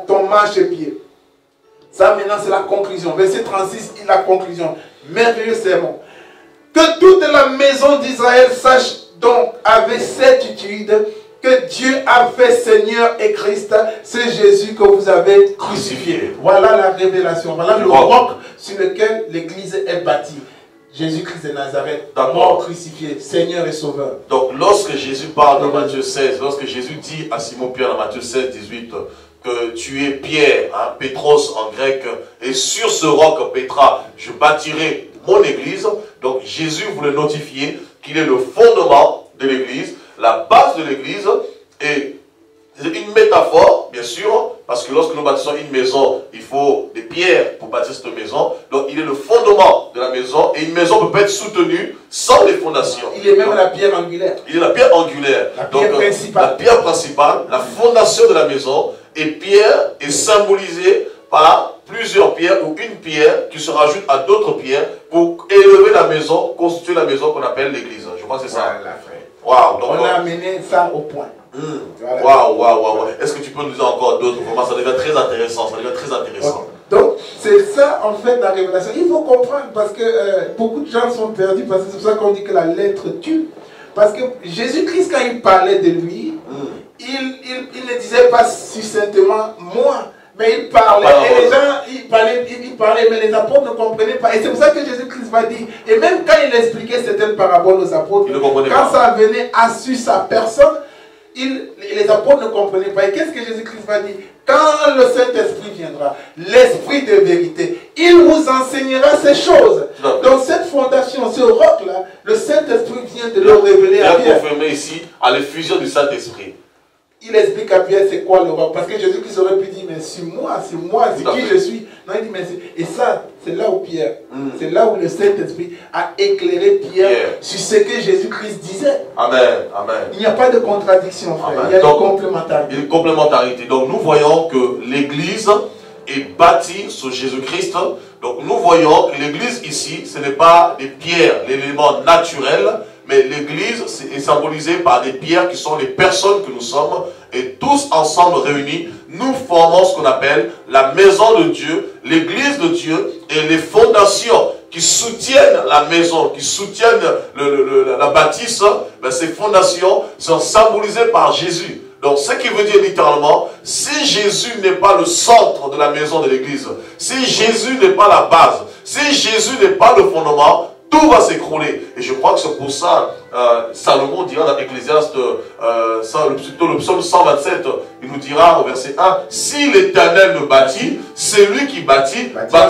ton marchepied. Ça maintenant c'est la conclusion. Verset 36, la conclusion. Merveilleux sermon. Que toute la maison d'Israël sache donc avec certitude que Dieu a fait Seigneur et Christ, c'est Jésus que vous avez crucifié. Voilà la révélation, voilà le roc sur lequel l'Église est bâtie. Jésus-Christ de Nazareth, mort crucifié, Seigneur et Sauveur. Donc lorsque Jésus parle dans Matthieu 16, lorsque Jésus dit à Simon-Pierre dans Matthieu 16, 18, que tu es Pierre, hein, Pétros en grec, et sur ce roc, Pétra, je bâtirai mon église. Donc Jésus voulait notifier qu'il est le fondement de l'église, la base de l'église, et c'est une métaphore, bien sûr, parce que lorsque nous bâtissons une maison, il faut des pierres pour bâtir cette maison. Donc il est le fondement de la maison, et une maison ne peut pas être soutenue sans les fondations. Il est même la pierre angulaire. Il est la pierre angulaire. La pierre principale. La pierre principale, la fondation de la maison, et pierre est symbolisée par plusieurs pierres ou une pierre qui se rajoute à d'autres pierres pour élever la maison, constituer la maison qu'on appelle l'église. Je crois que c'est ça. Voilà, frère. Wow, donc, on a amené ça au point. Waouh. Est-ce que tu peux nous dire encore d'autres? Vraiment, ça devient très intéressant. Ça devient très intéressant. Donc, c'est ça en fait la révélation. Il faut comprendre parce que beaucoup de gens sont perdus parce que c'est pour ça qu'on dit que la lettre tue. Parce que Jésus-Christ, quand il parlait de lui, il ne disait pas succinctement moi. Mais il parlait, et les gens, il parlait, mais les apôtres ne comprenaient pas. Et c'est pour ça que Jésus-Christ va dire, et même quand il expliquait certaines paraboles aux apôtres, quand ça venait à su sa personne, les apôtres ne comprenaient pas. Et qu'est-ce que Jésus-Christ va dire? Quand le Saint-Esprit viendra, l'Esprit de vérité, il vous enseignera ces choses. Donc cette fondation, ce roc-là, le Saint-Esprit vient de le révéler à Pierre. Il a confirmé ici à l'effusion du Saint-Esprit. Il explique à Pierre c'est quoi le roc. Parce que Jésus-Christ aurait pu dire, mais c'est moi, c'est qui je suis. Non, il dit, mais et ça, c'est là où Pierre, c'est là où le Saint-Esprit a éclairé Pierre sur ce que Jésus-Christ disait. Amen, amen. Il n'y a pas de contradiction, frère. Il y a une complémentarité. Une complémentarité. Donc nous voyons que l'Église est bâtie sur Jésus-Christ. Donc nous voyons que l'Église ici, ce n'est pas des pierres, l'élément naturel, mais l'Église est symbolisée par des pierres qui sont les personnes que nous sommes, et tous ensemble réunis, nous formons ce qu'on appelle la maison de Dieu, l'Église de Dieu, et les fondations qui soutiennent la maison, qui soutiennent la bâtisse, ben ces fondations sont symbolisées par Jésus. Donc, ce qui veut dire littéralement, si Jésus n'est pas le centre de la maison de l'Église, si Jésus n'est pas la base, si Jésus n'est pas le fondement, tout va s'écrouler. Et je crois que c'est pour ça, Salomon dira dans Ecclésiaste, plutôt le psaume 127, il nous dira au verset 1, si l'Éternel le bâtit, c'est lui qui bâtit. Enfin,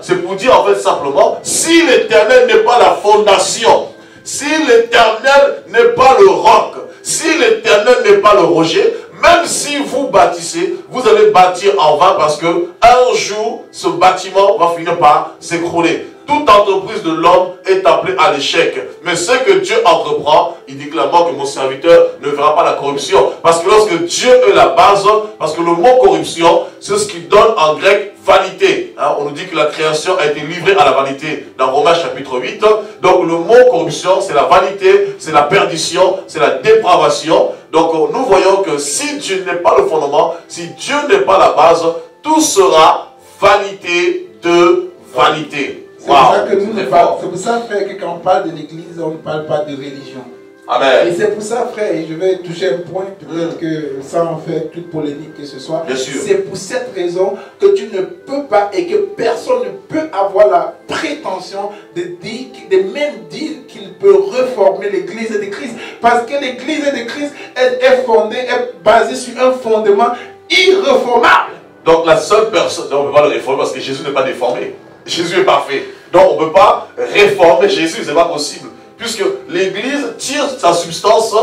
c'est pour dire en fait simplement, si l'Éternel n'est pas la fondation, si l'Éternel n'est pas le roc, si l'Éternel n'est pas le rocher, même si vous bâtissez, vous allez bâtir en vain parce que un jour, ce bâtiment va finir par s'écrouler. Toute entreprise de l'homme est appelée à l'échec. Mais ce que Dieu entreprend, il dit clairement que mon serviteur ne verra pas la corruption. Parce que lorsque Dieu est la base, parce que le mot corruption, c'est ce qui donne en grec vanité. Hein, on nous dit que la création a été livrée à la vanité dans Romains chapitre 8. Donc le mot corruption, c'est la vanité, c'est la perdition, c'est la dépravation. Donc nous voyons que si Dieu n'est pas le fondement, si Dieu n'est pas la base, tout sera vanité de vanité. C'est pour ça que nous ne parlons. C'est pour ça, frère, que quand on parle de l'Église, on ne parle pas de religion. Amen. Et c'est pour ça, frère, et je vais toucher un point, peut-être que sans en faire toute polémique que ce soit. C'est pour cette raison que tu ne peux pas et que personne ne peut avoir la prétention de dire, de même dire qu'il peut reformer l'Église de Christ. Parce que l'Église de Christ est fondée, est basée sur un fondement irréformable. Donc la seule personne, on ne peut pas le réformer parce que Jésus n'est pas déformé. Jésus est parfait. Donc on ne peut pas réformer Jésus, ce n'est pas possible. Puisque l'Église tire sa substance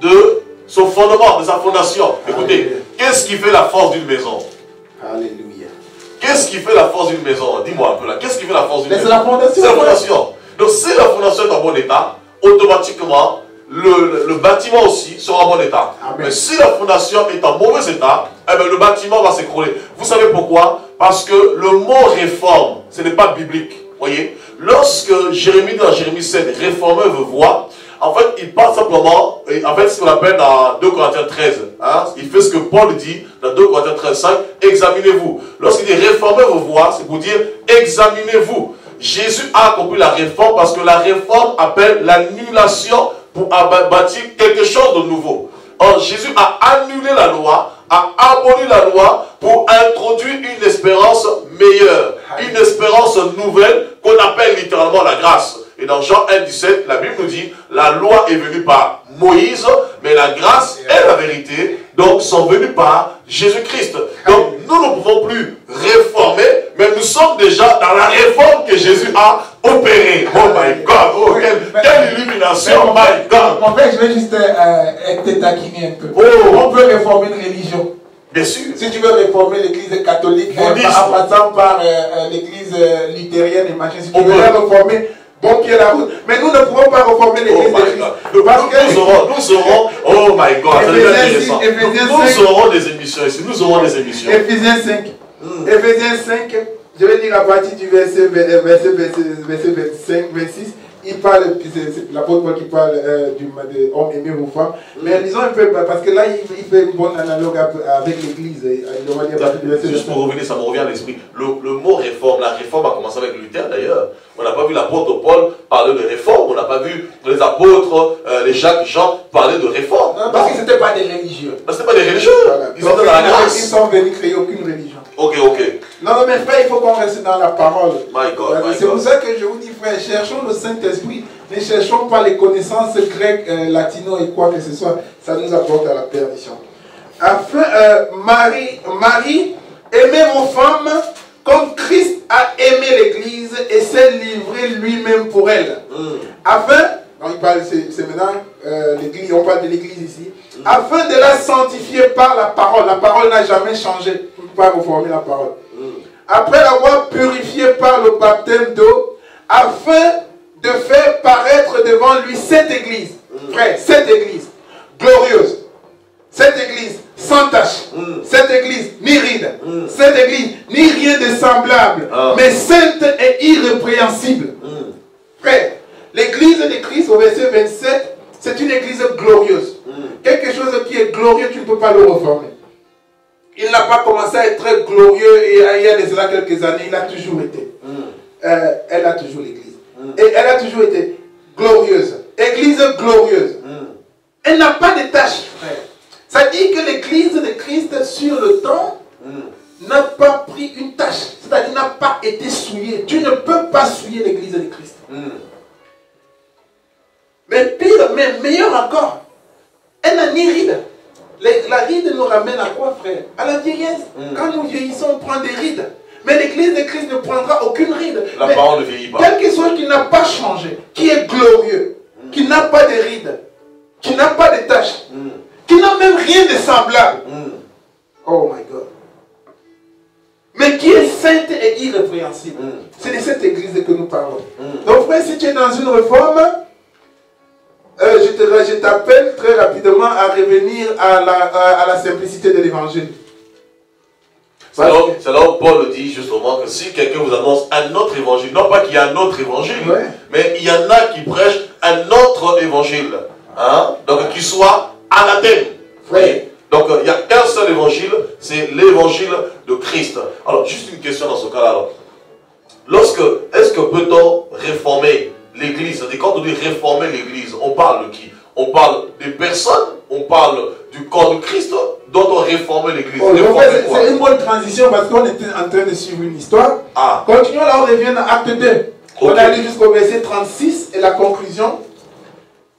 de son fondement, de sa fondation. Écoutez, qu'est-ce qui fait la force d'une maison? Alléluia. Qu'est-ce qui fait la force d'une maison? Dis-moi un peu là. Qu'est-ce qui fait la force d'une maison? C'est la fondation. C'est la fondation. Donc si la fondation est en bon état, automatiquement, le bâtiment aussi sera en bon état. Amen. Mais si la fondation est en mauvais état, eh bien, le bâtiment va s'écrouler. Vous savez pourquoi? Parce que le mot réforme, ce n'est pas biblique. Voyez, lorsque Jérémie, dans Jérémie 7, réformeur veut voir, en fait, il parle simplement, en fait, ce qu'on appelle dans 2 Corinthiens 13, hein, il fait ce que Paul dit dans 2 Corinthiens 13, 5, examinez-vous. Lorsqu'il dit réformeur veut voir, c'est pour dire examinez-vous. Jésus a accompli la réforme parce que la réforme appelle l'annulation pour bâtir quelque chose de nouveau. Or, Jésus a annulé la loi, a aboli la loi pour introduire une espérance meilleure, une espérance nouvelle qu'on appelle littéralement la grâce. Et dans Jean 1, 17, la Bible nous dit, la loi est venue par Moïse, mais la grâce et la vérité, donc, sont venues par Jésus-Christ. Donc nous ne pouvons plus réformer, mais nous sommes déjà dans la réforme que Jésus a opérée. Oh my God, oh, quelle illumination, my God. En fait, je vais juste être taquiner un peu. On peut réformer une religion. Bien sûr. Si tu veux réformer l'église catholique en passant par l'église luthérienne et machin, si tu veux la réformer, bon pied la route. Mais nous ne pouvons pas réformer l'église de Christ. Nous aurons, oh my God, nous aurons des émissions ici. Nous aurons des émissions. Éphésiens 5. Éphésiens 5, je vais dire à partir du verset 25, 26. Il parle, c'est l'apôtre Paul qui parle de homme aimé ou femme. Mais lisons un peu, parce que là, il fait une bonne analogue avec l'église. Juste pour revenir, ça me revient à l'esprit. Le mot réforme, la réforme a commencé avec Luther d'ailleurs. On n'a pas vu l'apôtre Paul parler de réforme. On n'a pas vu les apôtres, les Jacques, Jean parler de réforme. Non, parce que ce n'étaient pas des religieux. Parce que ce n'étaient pas des religieux. Voilà. Ils étaient dans la grâce. Ils sont venus créer aucune religion. Ok. Non, mais frère, il faut qu'on reste dans la parole. My God. C'est pour ça que je vous dis, frère, cherchons le Saint-Esprit. Ne cherchons pas les connaissances grecques, latino et quoi que ce soit. Ça nous apporte à la perdition. Marie, aimez vos femmes comme Christ a aimé l'Église et s'est livré lui-même pour elle. Afin, il parle, c'est maintenant l'Église, on parle de l'Église ici, afin de la sanctifier par la parole. La parole n'a jamais changé. On ne peut pas reformer la parole. Après l'avoir purifiée par le baptême d'eau, afin de faire paraître devant lui cette Église, frère, cette Église glorieuse, cette Église sans tache, cette Église ni ride, cette Église ni rien de semblable, mais sainte et irrépréhensible. Frère, l'Église de Christ au verset 27, c'est une Église glorieuse. Quelque chose qui est glorieux, tu ne peux pas le reformer. Il n'a pas commencé à être très glorieux et il y a de cela quelques années, il a toujours été. Elle a toujours l'Église. Et elle a toujours été glorieuse. Église glorieuse. Elle n'a pas de tâches, frère. Ça dit que l'Église de Christ sur le temps n'a pas pris une tâche. C'est-à-dire n'a pas été souillée. Tu ne peux pas souiller l'Église de Christ. Mais pire, mais meilleur encore, elle n'a ni ride. La ride nous ramène à quoi, frère? À la vieillesse. Quand nous vieillissons, on prend des rides. Mais l'Église de Christ ne prendra aucune ride. La parole ne vieillit pas. Quelque chose qui n'a pas changé, qui est glorieux, qui n'a pas de rides, qui n'a pas de taches, qui n'a même rien de semblable. Oh my God. Mais qui est sainte et irrépréhensible. C'est de cette Église que nous parlons. Donc frère, si tu es dans une réforme, je t'appelle très rapidement à revenir à la simplicité de l'Évangile. C'est là où Paul dit justement que si quelqu'un vous annonce un autre évangile, non pas qu'il y a un autre évangile, mais il y en a qui prêchent un autre évangile, donc qui soit anathème. Donc il n'y a qu'un seul évangile, c'est l'évangile de Christ. Alors juste une question dans ce cas-là. Est-ce que peut-on réformer l'Église? C'est-à-dire quand on dit réformer l'Église, on parle de qui? On parle des personnes, on parle du corps de Christ, dont on réforme l'Église. C'est une bonne transition parce qu'on était en train de suivre une histoire. Continuons là, on revient dans Acte 2. On a lu jusqu'au verset 36 et la conclusion.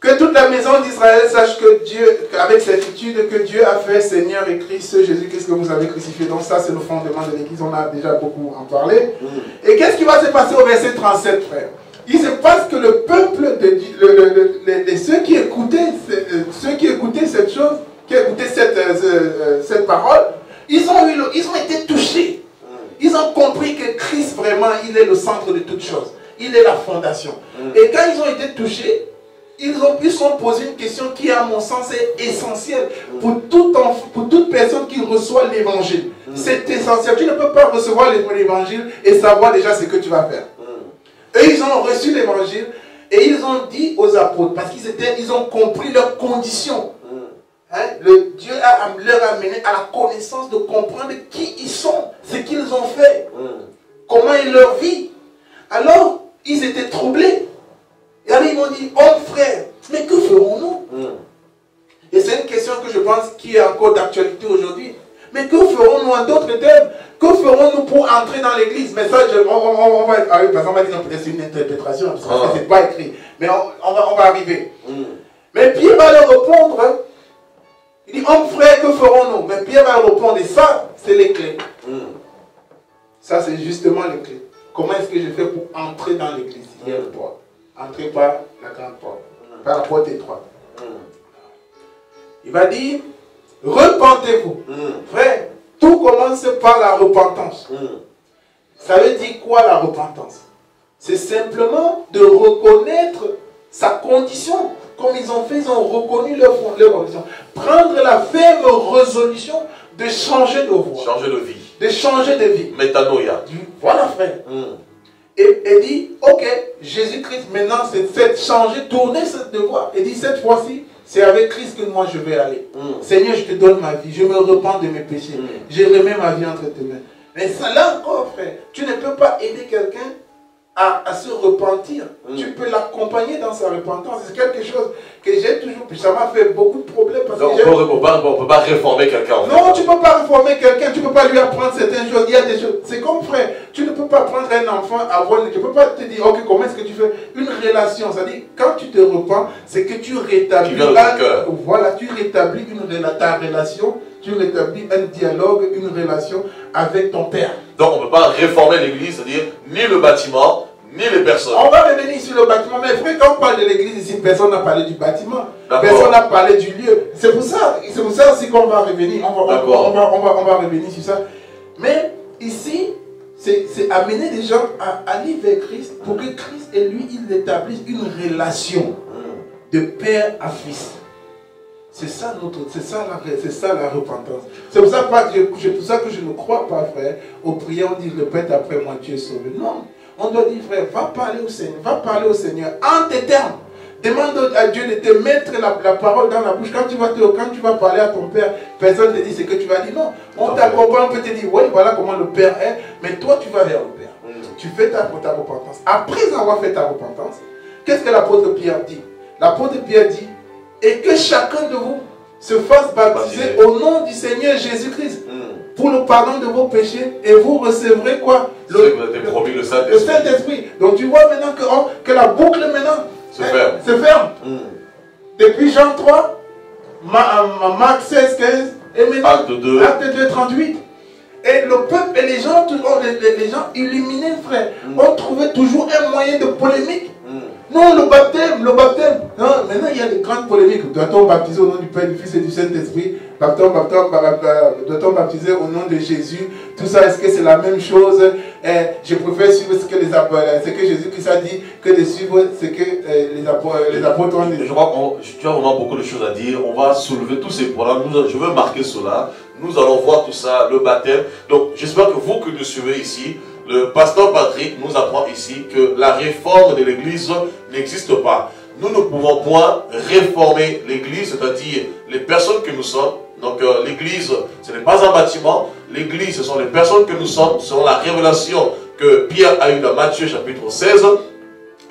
Que toute la maison d'Israël sache que Dieu, avec certitude, que Dieu a fait Seigneur et Christ, Jésus-Christ que vous avez crucifié. Donc ça c'est le fondement de l'Église, on a déjà beaucoup en parlé. Et qu'est-ce qui va se passer au verset 37, frère? Il se passe que le peuple de ceux qui écoutaient cette chose, qui écoutaient cette parole, ils ont été touchés. Ils ont compris que Christ vraiment, il est le centre de toutes choses. Il est la fondation. Et quand ils ont été touchés, ils se sont posé une question qui, à mon sens, est essentielle pour toute personne qui reçoit l'évangile. C'est essentiel. Tu ne peux pas recevoir l'évangile et savoir déjà ce que tu vas faire. Eux, ils ont reçu l'évangile et ils ont dit aux apôtres, parce qu'ils ont compris leurs conditions. Dieu leur a amené à la connaissance de comprendre qui ils sont, ce qu'ils ont fait, comment est leur vie. Alors, ils étaient troublés. Et alors, ils m'ont dit, oh frère, mais que ferons-nous? Et c'est une question que je pense qui est encore d'actualité aujourd'hui. Mais que ferons-nous en d'autres termes? Que ferons-nous pour entrer dans l'église? Mais ça, on va dire peut-être une interprétation, parce que ce n'est pas écrit. Mais on va arriver. Mais Pierre va leur répondre, Il dit, homme frère, que ferons-nous? Mais Pierre va répondre, et ça, c'est les clés. Ça, c'est justement les clés. Comment est-ce que je fais pour entrer dans l'église? Il y a une porte. Entrez par la grande porte, par la porte étroite. Il va dire, repentez-vous. Frère, tout commence par la repentance. Ça veut dire quoi la repentance? C'est simplement de reconnaître sa condition. Comme ils ont fait, ils ont reconnu leur condition. Prendre la ferme résolution de changer de voie. Changer de vie. De changer de vie. Métanoïa. Voilà, frère. Et dit, ok, Jésus-Christ, maintenant, c'est changer, tourner cette voie. Et dit, cette fois-ci, c'est avec Christ que moi je vais aller. Seigneur, je te donne ma vie, je me repens de mes péchés. Je remets ma vie entre tes mains. Mais ça, là encore, frère, tu ne peux pas aider quelqu'un à se repentir. Tu peux l'accompagner dans sa repentance. C'est quelque chose que j'ai toujours... Ça m'a fait beaucoup de problèmes. Parce donc que on ne peut pas réformer quelqu'un. Non, tu ne peux pas réformer quelqu'un. Tu ne peux pas lui apprendre certaines choses. Il y a des choses... C'est comme frère. Tu ne peux pas prendre un enfant à voir... Tu ne peux pas te dire, ok, comment est-ce que tu fais une relation? C'est-à-dire, quand tu te repens, c'est que tu rétablis... Voilà, tu rétablis ta relation. Tu rétablis un dialogue, une relation avec ton Père. Donc on ne peut pas réformer l'église, c'est-à-dire ni le bâtiment, ni les personnes. On va revenir sur le bâtiment, mais frère, quand on parle de l'église ici, personne n'a parlé du bâtiment. Personne n'a parlé du lieu. C'est pour ça aussi qu'on va revenir. On va revenir sur ça. Mais ici, c'est amener les gens à aller vers Christ pour que Christ et lui, ils établissent une relation de père à fils. C'est ça la repentance. C'est pour ça que je ne crois pas, frère, aux prières, on dit répète après moi, tu es sauvé. Non, on doit dire, frère, va parler au Seigneur, en tes termes. Demande à Dieu de te mettre la parole dans la bouche. Quand tu vas parler à ton Père, personne ne te dit ce que tu vas dire. Non, on t'accompagne, on peut te dire, oui, voilà comment le Père est, mais toi tu vas vers le Père. Tu fais ta repentance. Après avoir fait ta repentance, qu'est-ce que l'apôtre Pierre dit? L'apôtre Pierre dit, et que chacun de vous se fasse baptiser au nom du Seigneur Jésus-Christ pour le pardon de vos péchés, et vous recevrez quoi? Le Saint-Esprit. Donc tu vois maintenant que la boucle maintenant se ferme. Depuis Jean 3, Marc 16, 15, et maintenant Acte 2, 38. Et le peuple et les gens illuminés, frère, ont trouvé toujours un moyen de polémique. Non, le baptême. Non, maintenant, il y a des grandes polémiques. Doit-on baptiser au nom du Père, du Fils et du Saint-Esprit? Doit-on baptiser au nom de Jésus? Tout ça, est-ce que c'est la même chose? Je préfère suivre ce que Jésus-Christ a dit que de suivre ce que les apôtres ont dit. Je crois que tu as vraiment beaucoup de choses à dire. On va soulever tous ces points-là. Je veux marquer cela. Nous allons voir tout ça, le baptême. Donc, j'espère que vous qui nous suivez ici, le pasteur Patrick nous apprend ici que la réforme de l'église n'existe pas. Nous ne pouvons point réformer l'église, c'est-à-dire les personnes que nous sommes. Donc l'église, ce n'est pas un bâtiment. L'église, ce sont les personnes que nous sommes, selon la révélation que Pierre a eue dans Matthieu chapitre 16.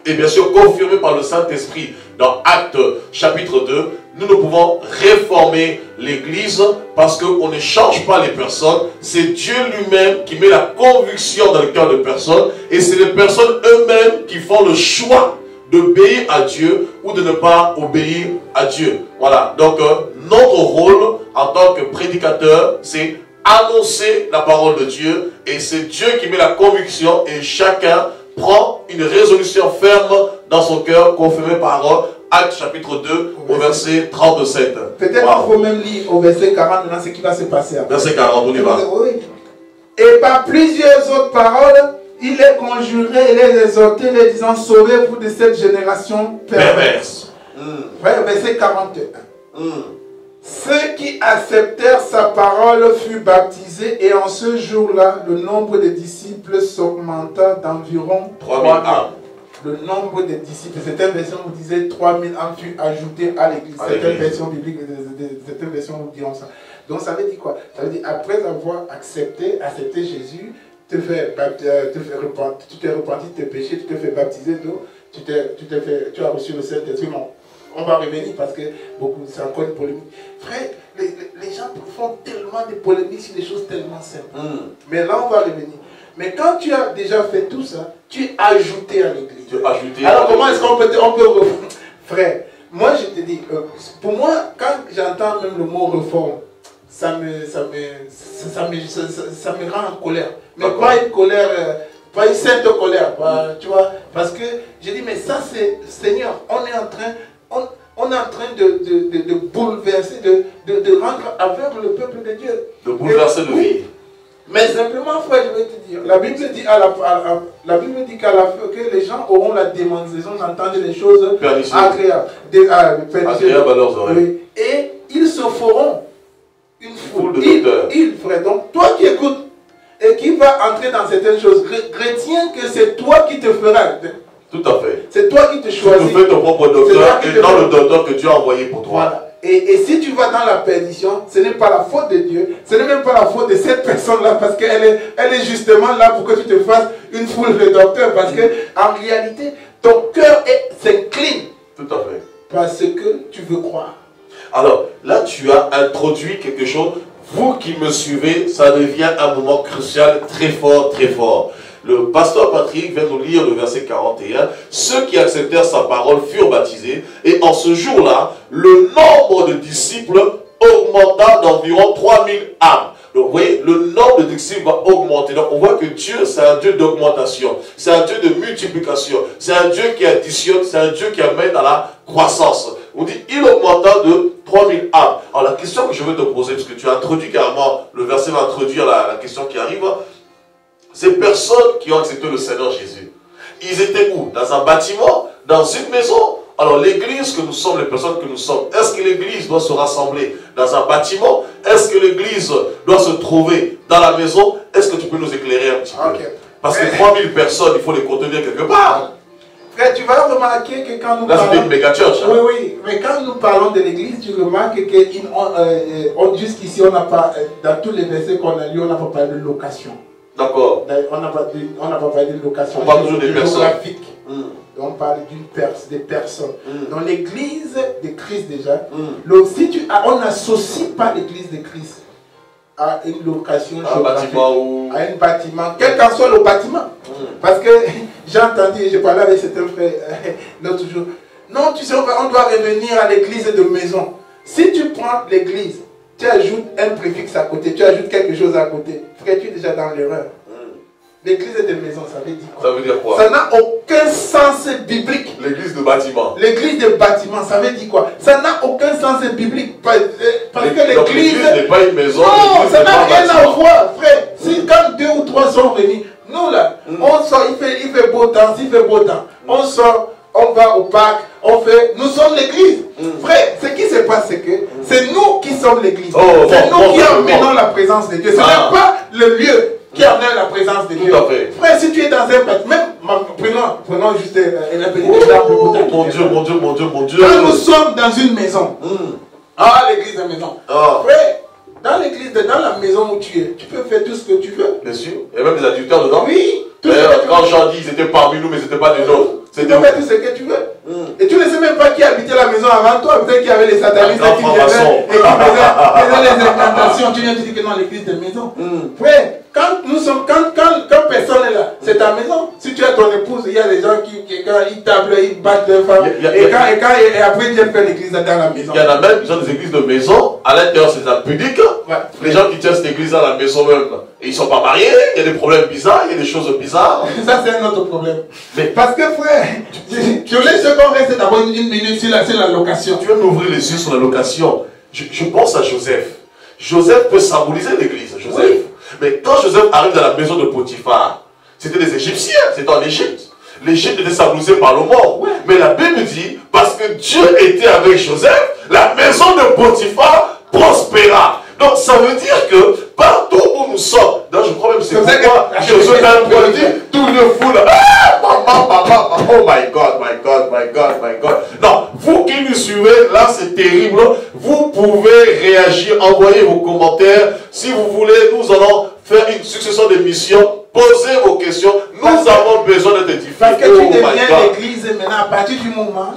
Et bien sûr confirmé par le Saint-Esprit dans Actes chapitre 2. Nous ne pouvons réformer l'église parce qu'on ne change pas les personnes. C'est Dieu lui-même qui met la conviction dans le cœur des personnes. Et c'est les personnes eux-mêmes qui font le choix d'obéir à Dieu ou de ne pas obéir à Dieu. Voilà. Donc notre rôle en tant que prédicateur, c'est annoncer la parole de Dieu. Et c'est Dieu qui met la conviction et chacun prend une résolution ferme dans son cœur, confirmée par Actes chapitre 2, au verset 37. Peut-être qu'il faut même lire au verset 40 maintenant ce qui va se passer après. Verset 40, on y va. Oui. Et par plusieurs autres paroles, il les conjurait et les exhortait, les disant, sauvez-vous de cette génération perverse. Verset 41. Ceux qui acceptèrent sa parole furent baptisés, et en ce jour-là, le nombre de disciples s'augmenta d'environ 3000 âmes. Le nombre de disciples, certaines versions vous disaient 3000 âmes furent ajoutées à l'église. Certaines versions bibliques, certaines versions vous diront ça. Donc ça veut dire quoi? Ça veut dire après avoir accepté Jésus, tu t'es repenti de tes péchés, tu t'es fait baptiser d'eau, tu as reçu le Saint-Esprit. On va revenir parce que c'est encore une polémique. Frère, les gens font tellement de polémiques sur des choses tellement simples. Mais là, on va revenir. Mais quand tu as déjà fait tout ça, tu es ajouté à l'église. Alors comment est-ce qu'on peut... Frère, moi je te dis, pour moi, quand j'entends même le mot réforme, ça me rend en colère. Mais pas une colère, pas une sainte colère, tu vois. Parce que je dis, mais ça c'est, Seigneur, on est en train de bouleverser, de rendre aveugle le peuple de Dieu. De bouleverser le vie. Mais simplement, frère, je vais te dire, la Bible dit qu'à la fin, que les gens auront la démangeaison d'entendre des choses agréables. Agréables à leurs oreilles. Et ils se feront une foule de docteurs. Frère, donc toi qui écoutes et qui va entrer dans certaines choses, retiens que c'est toi qui te feras. Tout à fait. C'est toi qui te choisis. Tu fais ton propre docteur et non le docteur que Dieu a envoyé pour toi. Voilà. Et si tu vas dans la perdition, ce n'est pas la faute de Dieu, ce n'est même pas la faute de cette personne-là, parce qu'elle est justement là pour que tu te fasses une foule de docteurs, parce que en réalité, ton cœur s'incline. Tout à fait. Parce que tu veux croire. Alors, là, tu as introduit quelque chose. Vous qui me suivez, ça devient un moment crucial, très fort, très fort. Le pasteur Patrick vient nous lire le verset 41. Ceux qui acceptèrent sa parole furent baptisés. Et en ce jour-là, le nombre de disciples augmenta d'environ 3000 âmes. Donc vous voyez, le nombre de disciples va augmenter. Donc on voit que Dieu, c'est un Dieu d'augmentation. C'est un Dieu de multiplication. C'est un Dieu qui additionne. C'est un Dieu qui amène à la croissance. On dit, il augmenta de 3000 âmes. Alors la question que je veux te poser, parce que tu as introduit carrément, le verset va introduire la question qui arrive. Ces personnes qui ont accepté le Seigneur Jésus, ils étaient où? Dans un bâtiment? Dans une maison? Alors l'église que nous sommes, les personnes que nous sommes, est-ce que l'église doit se rassembler dans un bâtiment? Est-ce que l'église doit se trouver dans la maison? Est-ce que tu peux nous éclairer un petit peu? Parce que 3000 personnes, il faut les contenir quelque part. Frère, tu vas remarquer que quand nous là, c'était une méga church. Hein? Oui, oui, mais quand nous parlons de l'église, tu remarques que jusqu'ici, on n'a pas, dans tous les versets qu'on a lus, on n'a pas parlé de location. D'accord. On n'a pas parlé de location. On parle toujours des personnes. On parle des personnes. Dans l'église de Christ déjà, on n'associe pas l'église de Christ à une location géographique, à un bâtiment, quel qu'en soit le bâtiment. Parce que j'ai entendu, j'ai parlé avec certains frères l'autre jour, non, tu sais, on doit revenir à l'église de maison. Si tu prends l'église, tu ajoutes un préfixe à côté, tu ajoutes quelque chose à côté, frère, tu es déjà dans l'erreur. L'église de maison, ça veut dire quoi? Ça veut dire quoi? Ça n'a aucun sens biblique. L'église de bâtiment. L'église de bâtiment, ça veut dire quoi? Ça n'a aucun sens biblique. Parce que l'église n'est pas une maison. Non, ça n'a rien à voir, frère. Si quand 2 ou 3 sont réunis, nous là, on sort, il fait beau temps, on sort, on va au parc, nous sommes l'église. Frère, ce qui se passe, c'est que c'est nous qui sommes l'église. C'est nous qui amenons la présence de Dieu. Ce n'est pas le lieu qui amène la présence de Dieu. Frère, si tu es dans un bâtiment, même, prenons juste un petit exemple. Mon Dieu. Quand nous sommes dans une maison, l'église de maison, frère, dans l'église, dans la maison où tu es, tu peux faire tout ce que tu veux. Bien sûr. Il y a même des adultères dedans. Oui. D'ailleurs, quand Jean dit, ils étaient parmi nous, mais ils n'étaient pas des nôtres. Tu peux faire tout ce que tu veux. Et tu ne sais même pas qui habitait la maison avant toi. Peut-être qu'il y avait les satanistes qui viennent et qui faisaient les incantations. Tu viens de dire que non, l'église de maison. Frère, quand personne n'est là, c'est ta maison. Si tu as ton épouse, il y a des gens qui quand ils tablent, ils battent leur femme. Et après ils viennent faire l'église dans la maison. Il y en a même qui ont des églises de maison. À l'intérieur, c'est impudique. Les gens qui tiennent cette église à la maison même, et ils ne sont pas mariés. Il y a des problèmes bizarres, il y a des choses bizarres. Ça, c'est un autre problème. Mais parce que, frère, je voulais qu'on reste d'abord une minute sur la location. Tu veux m'ouvrir les yeux sur la location? Je pense à Joseph. Joseph peut symboliser l'église. Joseph. Oui. Mais quand Joseph arrive dans la maison de Potiphar, c'était des Égyptiens, c'était en Égypte. L'Égypte était symbolisée par le mort. Ouais. Mais la Bible dit, parce que Dieu était avec Joseph, la maison de Potiphar prospéra. Donc ça veut dire que partout où nous sommes, donc je crois même que c'est pourquoi Joseph a dit, tout le fou là, oh my God. Non, vous qui nous suivez, là c'est terrible, vous pouvez réagir, envoyer vos commentaires. Si vous voulez, nous allons faire une succession d'émissions. Posez vos questions. Nous avons besoin d'être édifiés. Parce que tu deviens l'église maintenant à partir du moment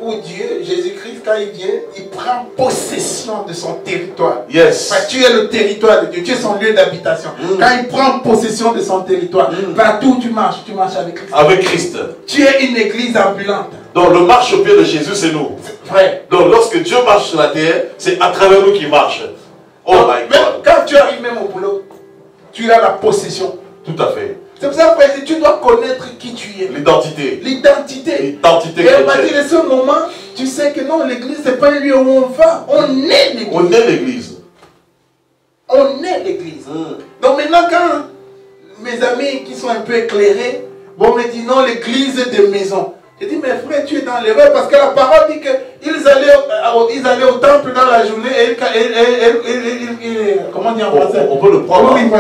où Dieu, Jésus-Christ, quand il vient, il prend possession de son territoire. Yes. Parce que tu es le territoire de Dieu. Tu es son lieu d'habitation. Quand il prend possession de son territoire, partout où tu marches avec Christ. Avec Christ. Tu es une église ambulante. Donc le marchepied de Jésus, c'est nous. Frère. Donc lorsque Dieu marche sur la terre, c'est à travers nous qu'il marche. Oh Donc, my même God. quand tu arrives même au boulot, tu as la possession. Tout à fait. C'est pour ça, frère, tu dois connaître qui tu es. L'identité. L'identité. L'identité Et à partir chrétienne. de ce moment, tu sais que non, l'église, c'est pas un lieu où on va. On est l'église. On est l'église. On est l'église. Donc maintenant, quand mes amis qui sont un peu éclairés vont me dire non, l'église de maison. Je dis, mais frère, tu es dans l'erreur parce que la parole dit qu'ils allaient au temple dans la journée et comment dire en français? On peut le prendre. Oui,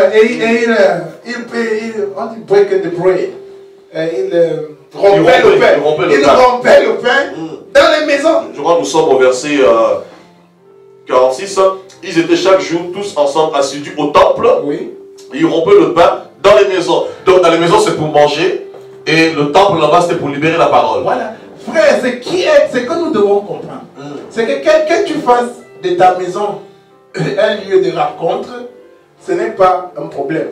on dit break the bread. Ils rompaient le pain. Ils rompaient le pain dans les maisons. Je crois que nous sommes au verset 46. Ils étaient chaque jour tous ensemble assidus au temple. Oui. Ils rompaient le pain dans les maisons. Donc dans les maisons c'est pour manger. Et le temple là-bas c'était pour libérer la parole. Voilà. Frère, ce que nous devons comprendre. C'est que tu fasses de ta maison un lieu de rencontre, ce n'est pas un problème.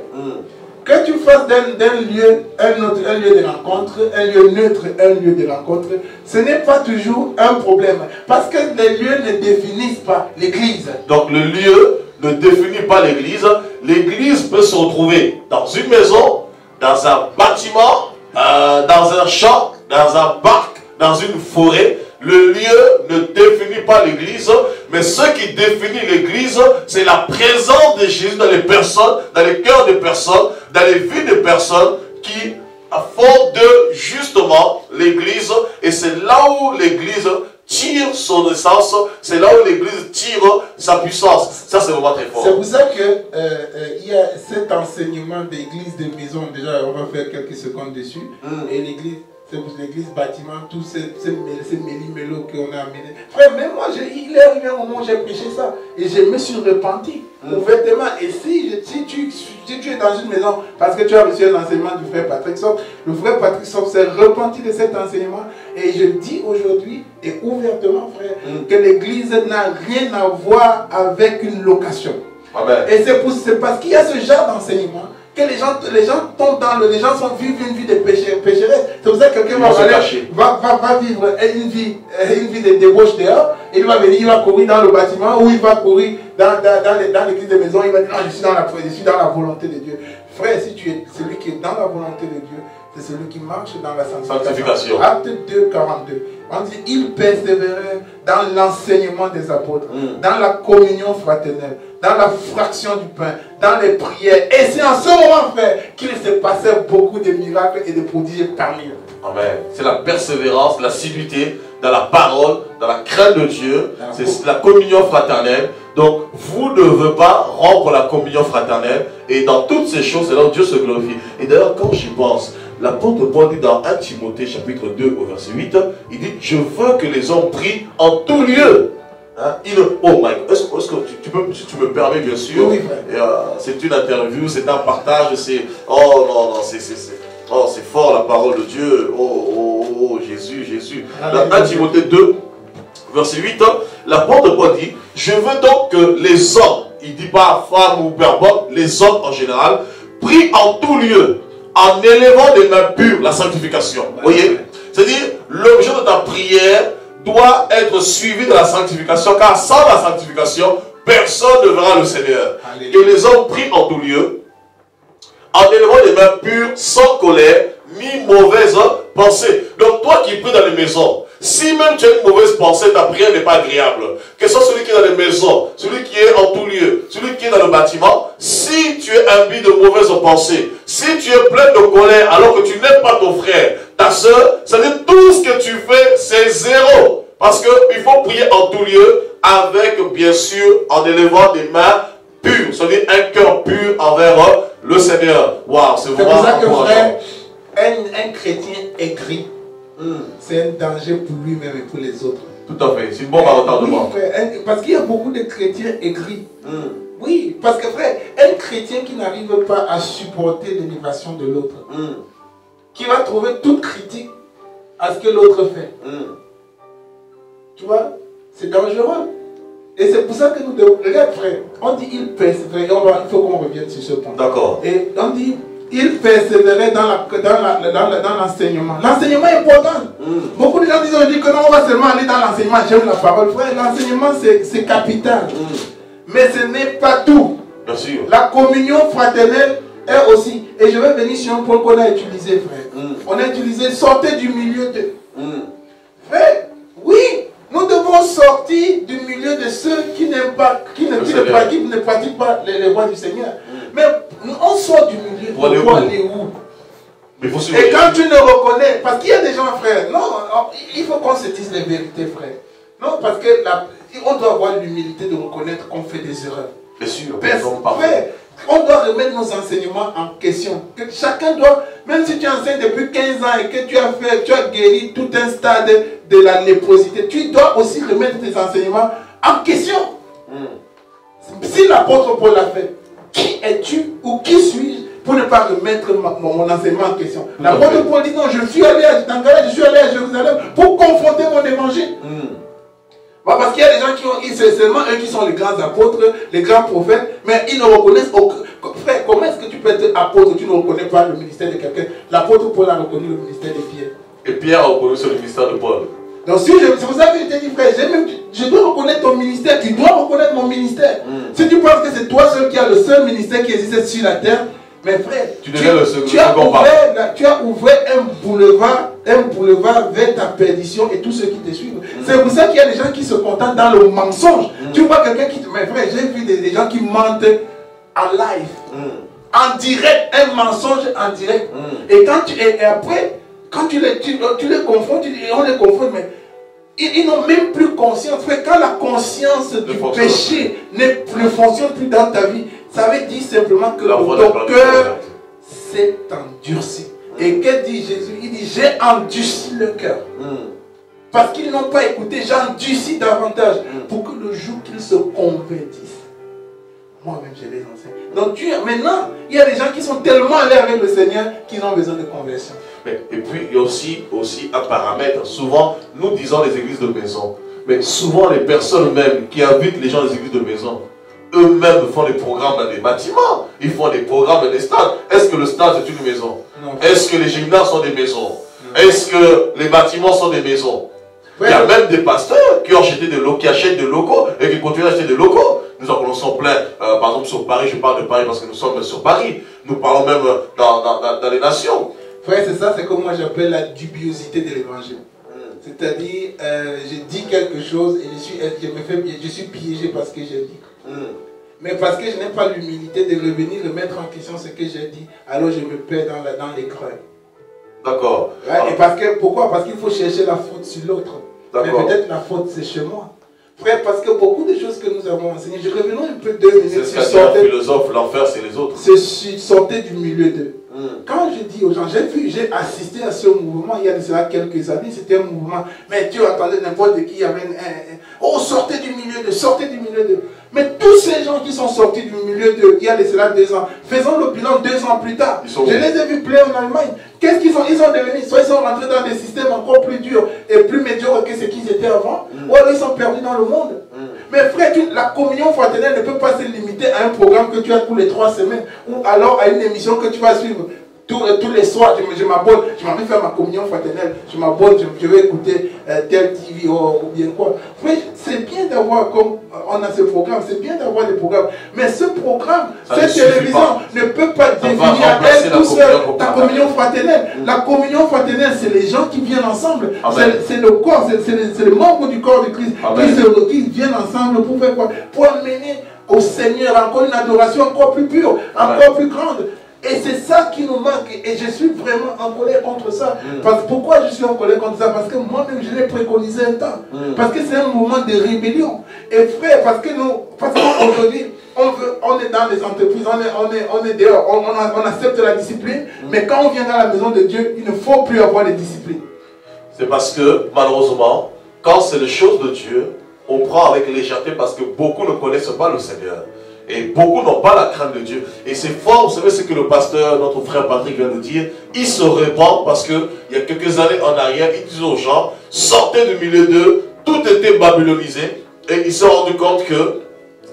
Que tu fasses d'un lieu un lieu de rencontre, un lieu neutre, un lieu de rencontre, ce n'est pas toujours un problème. Parce que les lieux ne définissent pas l'église. Donc le lieu ne définit pas l'église. L'église peut se retrouver dans une maison, dans un bâtiment, dans un champ, dans un parc, dans une forêt. Le lieu ne définit pas l'église, mais ce qui définit l'église, c'est la présence de Jésus dans les personnes, dans les cœurs des personnes, dans les vies des personnes qui font de justement l'église. Et c'est là où l'église tire son essence, c'est là où l'église tire sa puissance. Ça, c'est vraiment très fort. C'est pour ça que il y a cet enseignement d'église de maison. Déjà, on va faire quelques secondes dessus. Et l'église, c'est pour l'église bâtiment, tous ces méli-mélos qu'on a amenés. Frère, même moi, il est arrivé un moment où j'ai prêché ça. Et je me suis repenti ouvertement. Et si tu es dans une maison, parce que tu as reçu un enseignement du frère Patrick Sopp, le frère Patrick Sopp s'est repenti de cet enseignement. Et je dis aujourd'hui, et ouvertement, frère, que l'église n'a rien à voir avec une location. Amen. Et c'est parce qu'il y a ce genre d'enseignement que les gens tombent les gens vivent une vie de pécheresse. C'est pour ça que quelqu'un va vivre une vie de débauche dehors. Et il va venir, il va courir dans le bâtiment ou il va courir dans l'église de maison. Il va dire non, je suis dans la volonté de Dieu. Frère, si tu es celui qui est dans la volonté de Dieu, c'est celui qui marche dans la sanctification. Acte 2, 42. On dit, il persévérait dans l'enseignement des apôtres, dans la communion fraternelle, dans la fraction du pain, dans les prières. Et c'est en ce moment, frère, qu'il se passait beaucoup de miracles et de prodiges parmi eux. Amen. C'est la persévérance, l'assiduité dans la parole, dans la crainte de Dieu. C'est la communion fraternelle. Donc, vous ne devez pas rompre la communion fraternelle. Et dans toutes ces choses, c'est là où Dieu se glorifie. Et d'ailleurs, quand j'y pense, l'apôtre Paul dit dans 1 Timothée chapitre 2 au verset 8, il dit, je veux que les hommes prient en tout lieu. Hein? Oh my God, est-ce que si tu me permets bien sûr, oui, c'est une interview, c'est un partage, c'est, oh non, non, c'est fort la parole de Dieu, oh Jésus. Dans 1 Timothée 2, verset 8, l'apôtre Paul dit, je veux donc que les hommes, il ne dit pas femmes ou peu importe, les hommes en général, prient en tout lieu, en élevant des mains pures la sanctification. Vous voyez? C'est-à-dire, l'objet de ta prière doit être suivi de la sanctification, car sans la sanctification, personne ne verra le Seigneur. Alléluia. Que les hommes prient en tout lieu, en élevant des mains pures, sans colère, ni mauvaise pensée. Donc toi qui pries dans les maisons, si même tu as une mauvaise pensée, ta prière n'est pas agréable. Que ce soit celui qui est dans les maisons, celui qui est en tout lieu, celui qui est dans le bâtiment, si tu es imbu de mauvaises pensées, si tu es plein de colère alors que tu n'aimes pas ton frère, ta soeur, c'est-à-dire tout ce que tu fais, c'est zéro. Parce qu'il faut prier en tout lieu avec, bien sûr, en élevant des mains pures. C'est-à-dire un cœur pur envers le Seigneur. Waouh, c'est vraiment pour ça que, frère, un chrétien aigri, c'est un danger pour lui-même et pour les autres. Tout à fait, c'est une bombe à retardement. Oui, parce qu'il y a beaucoup de chrétiens aigris. Oui, parce que frère, un chrétien qui n'arrive pas à supporter l'élévation de l'autre, qui va trouver toute critique à ce que l'autre fait. Tu vois, c'est dangereux. Et c'est pour ça que nous devons... Regarde frère, on dit il persévère, il faut qu'on revienne sur ce point. D'accord. Et on dit, il persévérait dans l'enseignement. L'enseignement est important. Beaucoup de gens disent aujourd'hui que non, on va seulement aller dans l'enseignement. J'aime la parole, frère. L'enseignement, c'est capital. Mais ce n'est pas tout. Bien sûr. La communion fraternelle est aussi. Et je vais venir sur un point qu'on a utilisé, frère. On a utilisé sortez du milieu de. Frère, oui, nous devons sortir du milieu de ceux qui n'aiment pas, qui ne pratiquent pas les voies du Seigneur. Mais on sort du milieu pour aller où? Et quand tu ne reconnais, parce qu'il y a des gens, frère, non, il faut qu'on se dise les vérités, frère. Non, parce que on doit avoir l'humilité de reconnaître qu'on fait des erreurs. Bien sûr. Frère, on doit remettre nos enseignements en question. Que chacun doit, même si tu enseignes depuis 15 ans et que tu as guéri tout un stade de la léprosité, tu dois aussi remettre tes enseignements en question. Si l'apôtre Paul l'a fait, qui es-tu ou qui suis-je pour ne pas remettre mon enseignement en question? L'apôtre Paul dit non, je suis allé à Jérusalem pour confronter mon évangile. Parce qu'il y a des gens c'est seulement eux qui sont les grands apôtres, les grands prophètes, mais ils ne reconnaissent aucun. Frère, comment est-ce que tu peux être apôtre, tu ne reconnais pas le ministère de quelqu'un? L'apôtre Paul a reconnu le ministère de Pierre. Et Pierre a reconnu le ministère de Paul. Donc c'est pour ça que je t'ai dit, frère, je dois reconnaître ton ministère, tu dois reconnaître mon ministère. Si tu penses que c'est toi seul qui a le seul ministère qui existe sur la terre, mais frère, tu as ouvert un boulevard vers ta perdition et tous ceux qui te suivent. C'est pour ça qu'il y a des gens qui se contentent dans le mensonge. Tu vois quelqu'un qui... Mais frère, j'ai vu des gens qui mentent en live, en direct, un mensonge en direct. Et après, quand tu les confrontes, on les confronte, mais ils n'ont même plus conscience. Frère, quand la conscience du péché ne fonctionne plus dans ta vie, ça veut dire simplement que ton cœur s'est endurci. Et que dit Jésus? Il dit, j'ai endurci le cœur. Parce qu'ils n'ont pas écouté, j'ai endurci davantage pour que le jour qu'ils se convertissent, moi-même je les enseigne. Donc maintenant, il y a des gens qui sont tellement allés avec le Seigneur qu'ils ont besoin de conversion. Et puis il y a aussi un paramètre. Souvent, nous disons les églises de maison, mais souvent les personnes même qui invitent les gens des églises de maison, eux-mêmes font des programmes dans des bâtiments, ils font des programmes dans des stades. Est-ce que le stade c'est une maison? Est-ce que les gymnases sont des maisons? Est-ce que les bâtiments sont des maisons? Il y a même des pasteurs qui ont acheté qui achètent des locaux et qui continuent à acheter des locaux. Nous en connaissons plein, par exemple sur Paris, je parle de Paris parce que nous sommes sur Paris. Nous parlons même dans les nations. Frère, c'est ça, c'est comme moi j'appelle la dubiosité de l'évangile. C'est-à-dire, je dis quelque chose et je suis piégé parce que j'ai dit. Mais parce que je n'ai pas l'humilité de revenir remettre en question ce que j'ai dit, alors je me perds dans les creux. D'accord. Et pourquoi? Parce qu'il faut chercher la faute sur l'autre. Mais peut-être la faute c'est chez moi. Frère, parce que beaucoup de choses que nous avons enseignées, je revenons un peu 2 minutes. C'est ce qu'a dit un philosophe, l'enfer c'est les autres. C'est sortez du milieu d'eux. Quand je dis aux gens, j'ai assisté à ce mouvement il y a de cela quelques années, c'était un mouvement, mais tu entendais n'importe qui, il y avait oh, sortez du milieu d'eux. Mais tous ces gens qui sont sortis du milieu d'eux, il y a de cela 2 ans, faisons le bilan 2 ans plus tard. Je les ai vus plein en Allemagne. Qu'est-ce qu'ils sont? Ils sont devenus, soit ils sont rentrés dans des systèmes encore plus durs et plus médiocres que ce qu'ils étaient avant, ou alors ils sont perdus dans le monde. Mais frère, la communion fraternelle ne peut pas se limiter à un programme que tu as tous les 3 semaines, ou alors à une émission que tu vas suivre tous les soirs. Je m'abonne, je m'en vais faire ma communion fraternelle, je m'abonne, je vais écouter tel TV ou bien quoi. Frère, c'est bien d'avoir, comme on a ce programme, c'est bien d'avoir des programmes, mais ce programme, cette télévision ne peut pas définir à elle tout seul ta communion fraternelle. La communion fraternelle, c'est les gens qui viennent ensemble, c'est le corps, c'est les membres du corps de Christ qui viennent ensemble pour faire quoi? Pour amener au Seigneur encore une adoration encore plus pure, encore plus grande. Et c'est ça qui nous manque. Et je suis vraiment en colère contre ça. Pourquoi je suis en colère contre ça? Parce que moi-même, je l'ai préconisé un temps. Parce que c'est un mouvement de rébellion. Et frère, parce qu'aujourd'hui, on est dans les entreprises, on est dehors, on accepte la discipline. Mais quand on vient dans la maison de Dieu, il ne faut plus avoir de discipline. C'est parce que, malheureusement, quand c'est les choses de Dieu, on prend avec légèreté parce que beaucoup ne connaissent pas le Seigneur. Et beaucoup n'ont pas la crainte de Dieu. Et c'est fort, vous savez ce que le pasteur, notre frère Patrick vient de dire. Il se répand parce qu'il y a quelques années en arrière, il disait aux gens, sortez du milieu d'eux, tout était babylonisé. Et il s'est rendu compte que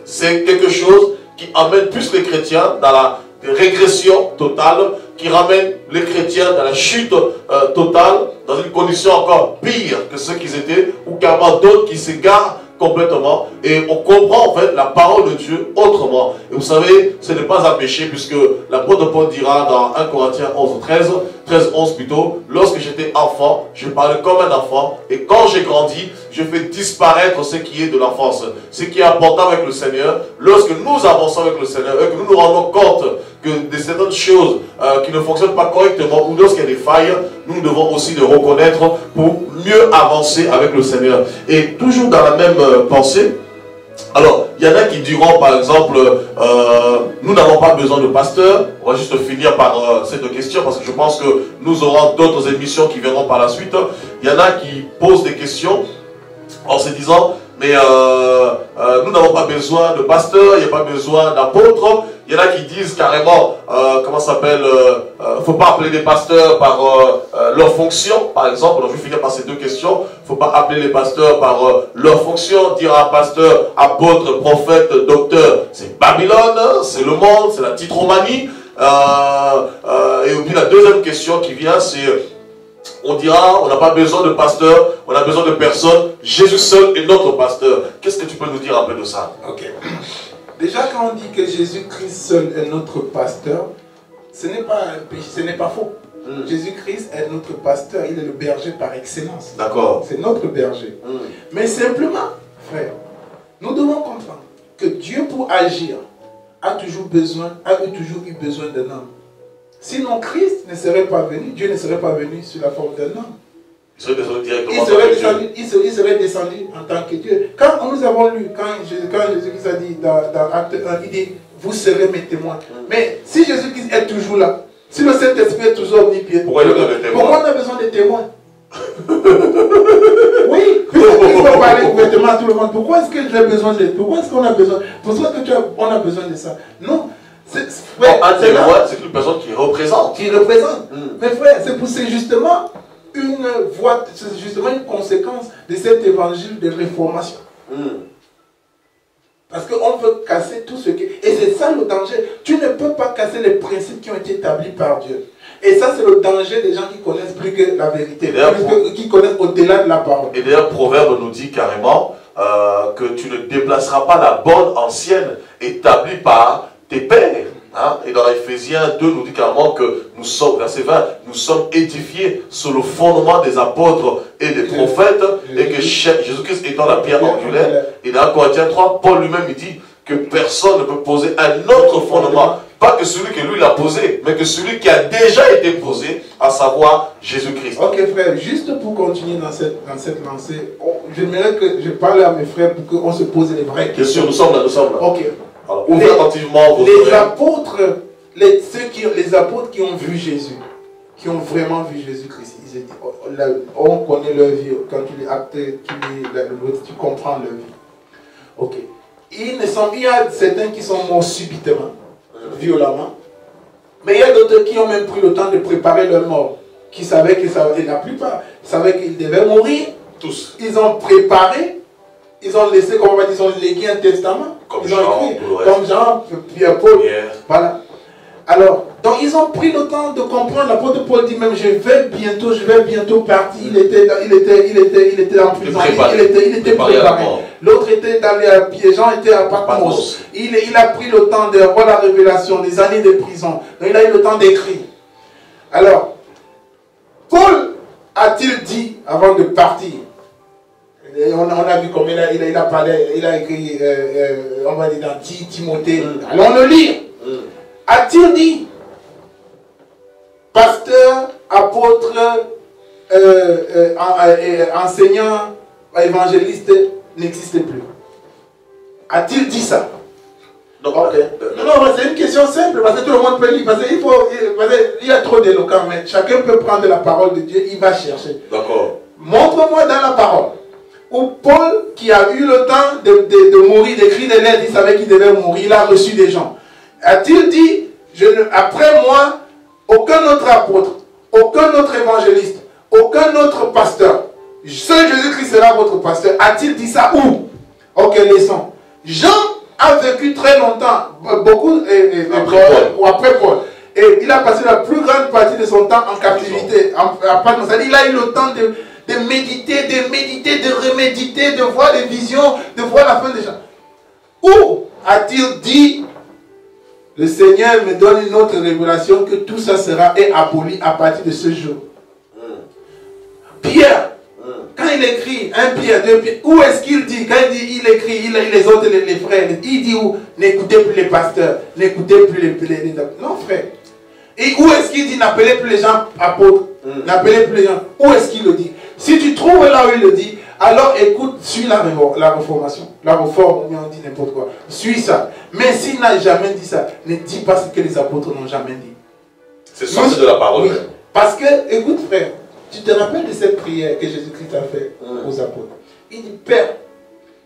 c'est quelque chose qui amène plus les chrétiens dans la régression totale qui ramène les chrétiens dans la chute totale, dans une condition encore pire que ceux qu'ils étaient, ou carrément d'autres qui s'égarent complètement, et on comprend en fait la parole de Dieu autrement. Et vous savez, ce n'est pas un péché, puisque l'apôtre Paul dira dans 1 Corinthiens 13-11 plutôt, lorsque j'étais enfant, je parlais comme un enfant, et quand j'ai grandi, je fais disparaître ce qui est de l'enfance. Ce qui est important avec le Seigneur, lorsque nous avançons avec le Seigneur, et que nous nous rendons compte que de certaines choses qui ne fonctionnent pas correctement, ou lorsqu'il y a des failles, nous devons aussi les reconnaître pour mieux avancer avec le Seigneur. Et toujours dans la même pensée, alors, il y en a qui diront par exemple, nous n'avons pas besoin de pasteur. On va juste finir par cette question parce que je pense que nous aurons d'autres émissions qui viendront par la suite. Il y en a qui posent des questions en se disant, mais nous n'avons pas besoin de pasteur, il n'y a pas besoin d'apôtre. Il y en a qui disent carrément, comment ça s'appelle, il ne faut pas appeler les pasteurs par leur fonction, par exemple. Donc je vais finir par ces deux questions. Il ne faut pas appeler les pasteurs par leur fonction. Dire à un pasteur, apôtre, prophète, docteur, c'est Babylone, c'est le monde, c'est la titromanie. Et puis la deuxième question qui vient, c'est, on dira, on n'a pas besoin de pasteur, on a besoin de personne. Jésus seul est notre pasteur. Qu'est-ce que tu peux nous dire un peu de ça? Ok. Déjà, quand on dit que Jésus-Christ seul est notre pasteur, ce n'est pas un péché, ce n'est pas faux. Jésus-Christ est notre pasteur, il est le berger par excellence. D'accord. C'est notre berger. Mais simplement, frère, nous devons comprendre que Dieu, pour agir, a toujours eu besoin d'un homme. Sinon, Christ ne serait pas venu, Dieu ne serait pas venu sous la forme d'un homme. Il serait descendu directement. Il serait descendu en tant que Dieu. Quand nous avons lu, quand Jésus-Christ a dit dans Acte 1, il dit, vous serez mes témoins. Mais si Jésus-Christ est toujours là, si le Saint-Esprit est toujours omnipotent, pourquoi on a besoin de témoins? Oui, puisqu'il faut parler ouvertement à tout le monde. Pourquoi est-ce que j'ai besoin de... Pourquoi est-ce qu'on a besoin... Pourquoi est-ce qu'on a besoin de ça? Non. Un témoin, c'est une personne qui représente. Qui représente. Mais frère, c'est justement une voie, c'est justement une conséquence de cet évangile de réformation. Parce qu'on veut casser tout ce qui... Et c'est ça le danger. Tu ne peux pas casser les principes qui ont été établis par Dieu. Et ça, c'est le danger des gens qui connaissent plus que la vérité, qui connaissent au-delà de la parole. Et d'ailleurs, Proverbe nous dit carrément que tu ne déplaceras pas la bonne ancienne établie par tes pères. Hein? Et dans Ephésiens 2, nous dit carrément que nous sommes, verset 20, nous sommes édifiés sur le fondement des apôtres et des prophètes, et que Jésus-Christ étant la pierre angulaire. Et dans Corinthiens 3, Paul lui-même il dit que personne ne peut poser un autre fondement, pas que celui que lui l'a posé, mais que celui qui a déjà été posé, à savoir Jésus-Christ. Ok frère, juste pour continuer dans cette lancée, j'aimerais que je parle à mes frères pour qu'on se pose les vraies questions. Bien sûr, nous sommes là. Ok. Alors, ouvrez attentivement vos les apôtres, les apôtres qui ont vu Jésus, qui ont vraiment vu Jésus-Christ, on connaît leur vie, quand tu les actes, tu comprends leur vie. Ok. Il y a certains qui sont morts subitement, violemment, mais il y a d'autres qui ont même pris le temps de préparer leur mort, qui savaient que ça, et la plupart savaient qu'ils devaient mourir. Tous. Ils ont préparé, ils ont laissé, comme on va dire, ils ont légué un testament. Comme ils ont Jean, écrit, comme Jean, Pierre, Paul. Voilà. Alors, donc ils ont pris le temps de comprendre. L'apôtre Paul dit même, je vais bientôt partir. Il était en prison. Il était préparé. L'autre était dans les pieds. Jean était à Patmos. Il a pris le temps de voir la révélation, des années de prison. Donc il a eu le temps d'écrire. Alors, Paul a-t-il dit avant de partir? On a vu comme il a parlé, il a écrit, on va dire dans Timothée. Allons le lire. A-t-il dit, pasteur, apôtre, enseignant, évangéliste n'existe plus? A-t-il dit ça? Donc, non, c'est une question simple, parce que tout le monde peut lire, parce qu'il y a trop d'éloquents, mais chacun peut prendre la parole de Dieu, il va chercher. D'accord. Montre-moi dans la parole où Paul, qui a eu le temps de mourir, d'écrire des lettres, il savait qu'il devait mourir, il a reçu des gens. A-t-il dit, après moi, aucun autre apôtre, aucun autre évangéliste, aucun autre pasteur, seul Jésus-Christ sera votre pasteur? A-t-il dit ça où? Ok, laissons. Jean a vécu très longtemps, beaucoup, après Paul. Et il a passé la plus grande partie de son temps en captivité. Il a eu le temps de méditer, de reméditer, de voir les visions, de voir la fin des gens. Où a-t-il dit, le Seigneur me donne une autre révélation, que tout ça sera aboli à partir de ce jour? Pierre, quand il écrit 1 Pierre, 2 Pierre, où est-ce qu'il dit? Quand il écrit, les autres, les frères, il dit où? N'écoutez plus les pasteurs, n'écoutez plus les non, frère. Et où est-ce qu'il dit n'appelez plus les gens apôtres? N'appelez plus les gens. Où est-ce qu'il le dit? Si tu trouves là où il le dit, alors écoute, suis la réformation. La réforme, on dit n'importe quoi. Suis ça. Mais s'il n'a jamais dit ça, ne dis pas ce que les apôtres n'ont jamais dit. C'est sorti de la parole. Oui. Parce que, écoute frère, tu te rappelles de cette prière que Jésus-Christ a faite aux apôtres? Il dit, Père,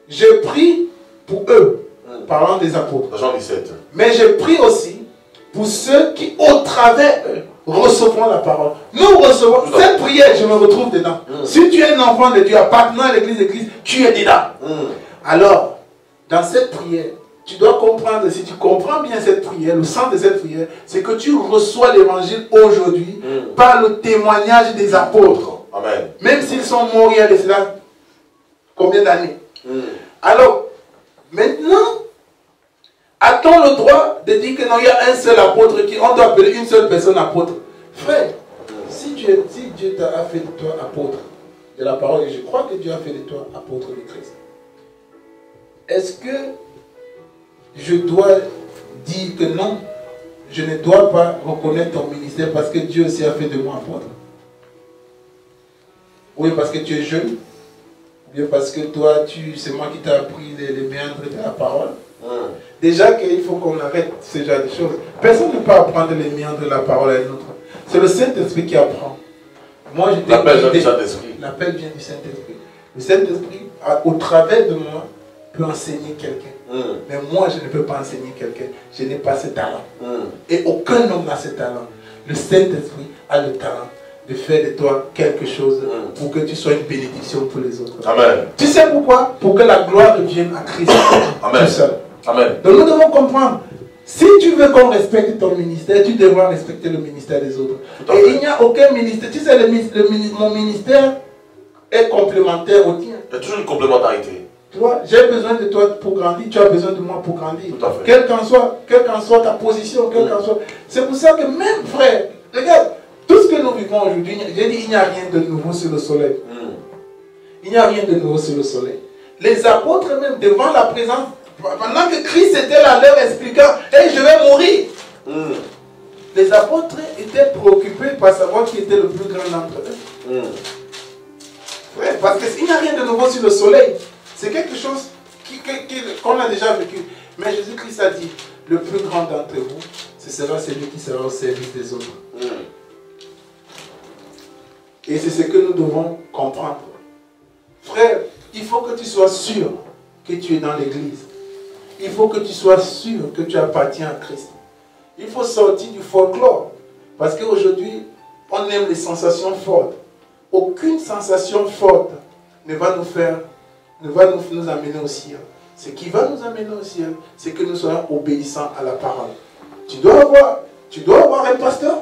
je prie pour eux, parlant des apôtres. Jean 17. Mais je prie aussi pour ceux qui, au travers eux, recevront la parole. Nous recevons cette prière, je me retrouve dedans. Si tu es un enfant de Dieu, appartenant à l'église, tu es dedans. Alors, dans cette prière, tu dois comprendre, si tu comprends bien cette prière, le sens de cette prière, c'est que tu reçois l'évangile aujourd'hui par le témoignage des apôtres. Amen. Même s'ils sont morts il y a de cela combien d'années. Alors, maintenant, a-t-on le droit de dire que non, il y a un seul apôtre, on doit appeler une seule personne apôtre? Frère, si Dieu t'a fait de toi apôtre de la parole, et je crois que Dieu a fait de toi apôtre de Christ, est-ce que je dois dire que non, je ne dois pas reconnaître ton ministère parce que Dieu aussi a fait de moi apôtre? Oui, parce que tu es jeune, ou bien parce que toi, c'est moi qui t'ai appris les méandres de la parole. Déjà qu'il faut qu'on arrête ce genre de choses. Personne ne peut apprendre les méandres de la parole à un autre. C'est le Saint-Esprit qui apprend. Moi, l'appel vient du Saint-Esprit. L'appel vient du Saint-Esprit. Le Saint-Esprit, au travers de moi, peut enseigner quelqu'un. Mais moi, je ne peux pas enseigner quelqu'un. Je n'ai pas ce talent. Et aucun homme n'a ce talent. Le Saint-Esprit a le talent de faire de toi quelque chose pour que tu sois une bénédiction pour les autres. Amen. Tu sais pourquoi? Pour que la gloire revienne à Christ. Amen. Tout seul. Amen. Donc nous devons comprendre, si tu veux qu'on respecte ton ministère, tu devras respecter le ministère des autres. Et il n'y a aucun ministère. Tu sais, mon ministère est complémentaire au tien. Il y a toujours une complémentarité. Tu vois, j'ai besoin de toi pour grandir, tu as besoin de moi pour grandir. Tout à fait. Quelle qu'en soit ta position, soit... C'est pour ça que même frère, regarde, tout ce que nous vivons aujourd'hui, j'ai dit, il n'y a rien de nouveau sur le soleil. Il n'y a rien de nouveau sur le soleil. Les apôtres même, devant la présence, pendant que Christ était là, leur expliquant, hey, je vais mourir. Les apôtres étaient préoccupés par savoir qui était le plus grand d'entre eux. Ouais, parce qu'il n'y a rien de nouveau sur le soleil. C'est quelque chose qu'on a déjà vécu. Mais Jésus-Christ a dit, le plus grand d'entre vous, ce sera celui qui sera au service des autres. Et c'est ce que nous devons comprendre. Frère, il faut que tu sois sûr que tu es dans l'église. Il faut que tu sois sûr que tu appartiens à Christ. Il faut sortir du folklore. Parce qu'aujourd'hui, on aime les sensations fortes. Aucune sensation forte ne va nous amener au ciel. Ce qui va nous amener au ciel, c'est que nous soyons obéissants à la parole. Tu dois avoir un pasteur.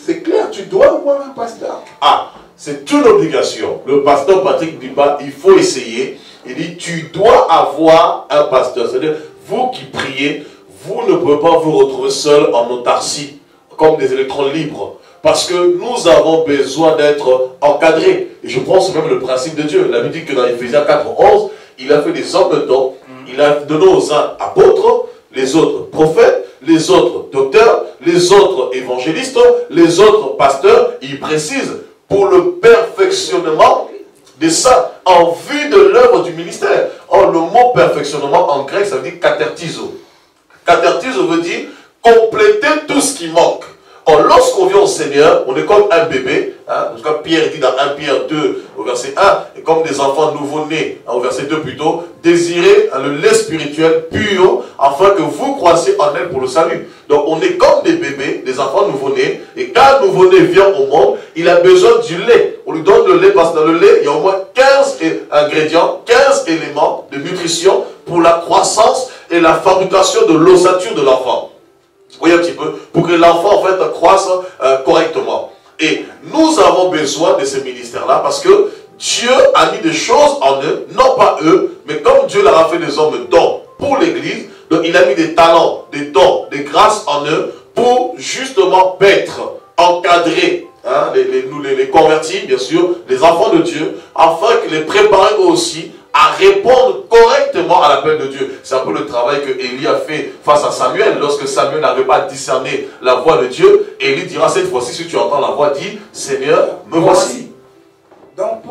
C'est clair, tu dois avoir un pasteur. Ah, c'est une obligation. Le pasteur Patrick dit pas, il faut essayer. Il dit, tu dois avoir un pasteur. C'est-à-dire, vous qui priez, vous ne pouvez pas vous retrouver seul en autarcie, comme des électrons libres. Parce que nous avons besoin d'être encadrés. Et je pense même le principe de Dieu. La Bible dit que dans Éphésiens 4:11, il a fait des hommes de dons. Il a donné aux uns apôtres, les autres prophètes, les autres docteurs, les autres évangélistes, les autres pasteurs. Il précise, pour le perfectionnement des saints, en vue de l'œuvre du ministère. Or, le mot perfectionnement en grec, ça veut dire katertizo. Katertizo veut dire compléter tout ce qui manque. Or, lorsqu'on vient au Seigneur, on est comme un bébé. Hein, en tout cas, Pierre dit dans 1 Pierre 2, au verset 1, et comme des enfants nouveau-nés, hein, au verset 2 plutôt, désirez le lait spirituel pur, afin que vous croissiez en elle pour le salut. Donc, on est comme des bébés, des enfants nouveau-nés, et quand un nouveau-né vient au monde, il a besoin du lait. On lui donne le lait, parce que dans le lait, il y a au moins 15 ingrédients, 15 éléments de nutrition pour la croissance et la fabrication de l'ossature de l'enfant. Vous voyez un petit peu. peu, pour que l'enfant en fait croisse correctement. Et nous avons besoin de ces ministères-là parce que Dieu a mis des choses en eux, non pas eux, mais comme Dieu leur a fait des hommes dons pour l'Église, donc il a mis des talents, des dons, des grâces en eux pour justement paître, encadrer hein, les convertis, bien sûr, les enfants de Dieu, afin que les préparer eux aussi à répondre correctement à l'appel de Dieu. C'est un peu le travail que Élie a fait face à Samuel. Lorsque Samuel n'avait pas discerné la voix de Dieu, Élie dira cette fois-ci, si tu entends la voix, dis, Seigneur, me voici. Donc,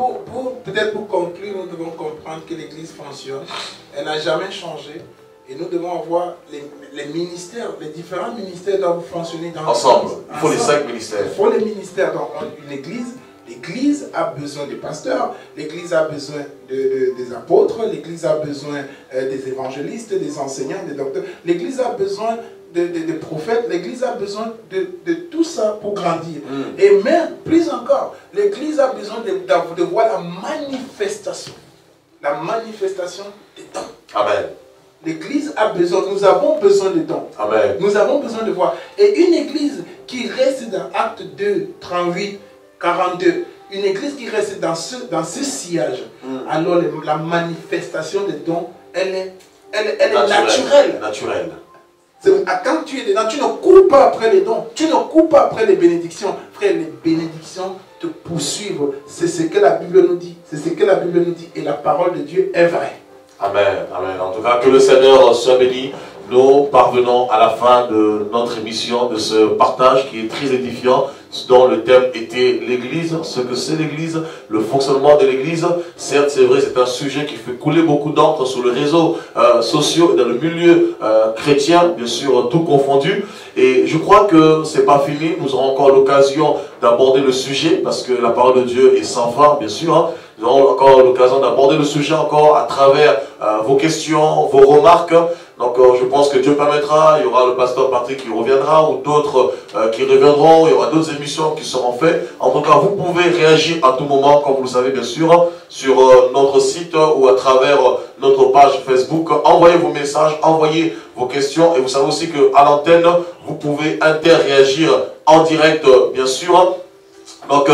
peut-être pour conclure, nous devons comprendre que l'Église fonctionne. Elle n'a jamais changé. Et nous devons avoir les ministères, les différents ministères doivent fonctionner dans ensemble. Il faut les 5 ministères. Il faut les ministères dans une Église. L'Église a besoin des pasteurs, l'Église a besoin des apôtres, l'Église a besoin des évangélistes, des enseignants, des docteurs. L'Église a besoin des prophètes, l'Église a besoin de tout ça pour grandir. Et même, plus encore, l'Église a besoin de voir la manifestation des dons. Amen. L'Église a besoin, nous avons besoin de dons. Amen. Nous avons besoin de voir. Et une Église qui reste dans Acte 2, 38, 42, une Église qui reste dans ce sillage, alors la manifestation des dons, elle est naturelle. Quand tu es dedans, tu ne cours pas après les dons, tu ne cours pas après les bénédictions. Frère, les bénédictions te poursuivent. C'est ce que la Bible nous dit. C'est ce que la Bible nous dit. Et la parole de Dieu est vraie. Amen, amen. En tout cas, que le Seigneur soit béni. Nous parvenons à la fin de notre émission, de ce partage qui est très édifiant, dont le thème était l'Église, ce que c'est l'Église, le fonctionnement de l'Église. Certes, c'est vrai, c'est un sujet qui fait couler beaucoup d'encre sur les réseaux sociaux et dans le milieu chrétien, bien sûr, tout confondu. Et je crois que c'est pas fini. Nous aurons encore l'occasion d'aborder le sujet, parce que la parole de Dieu est sans fin, bien sûr. Hein. Nous aurons encore l'occasion d'aborder le sujet encore à travers vos questions, vos remarques. Donc je pense que Dieu permettra, il y aura le pasteur Patrick qui reviendra ou d'autres qui reviendront, il y aura d'autres émissions qui seront faites. En tout cas, vous pouvez réagir à tout moment, comme vous le savez bien sûr, sur notre site ou à travers notre page Facebook. Envoyez vos messages, envoyez vos questions et vous savez aussi qu'à l'antenne, vous pouvez interréagir en direct bien sûr. Donc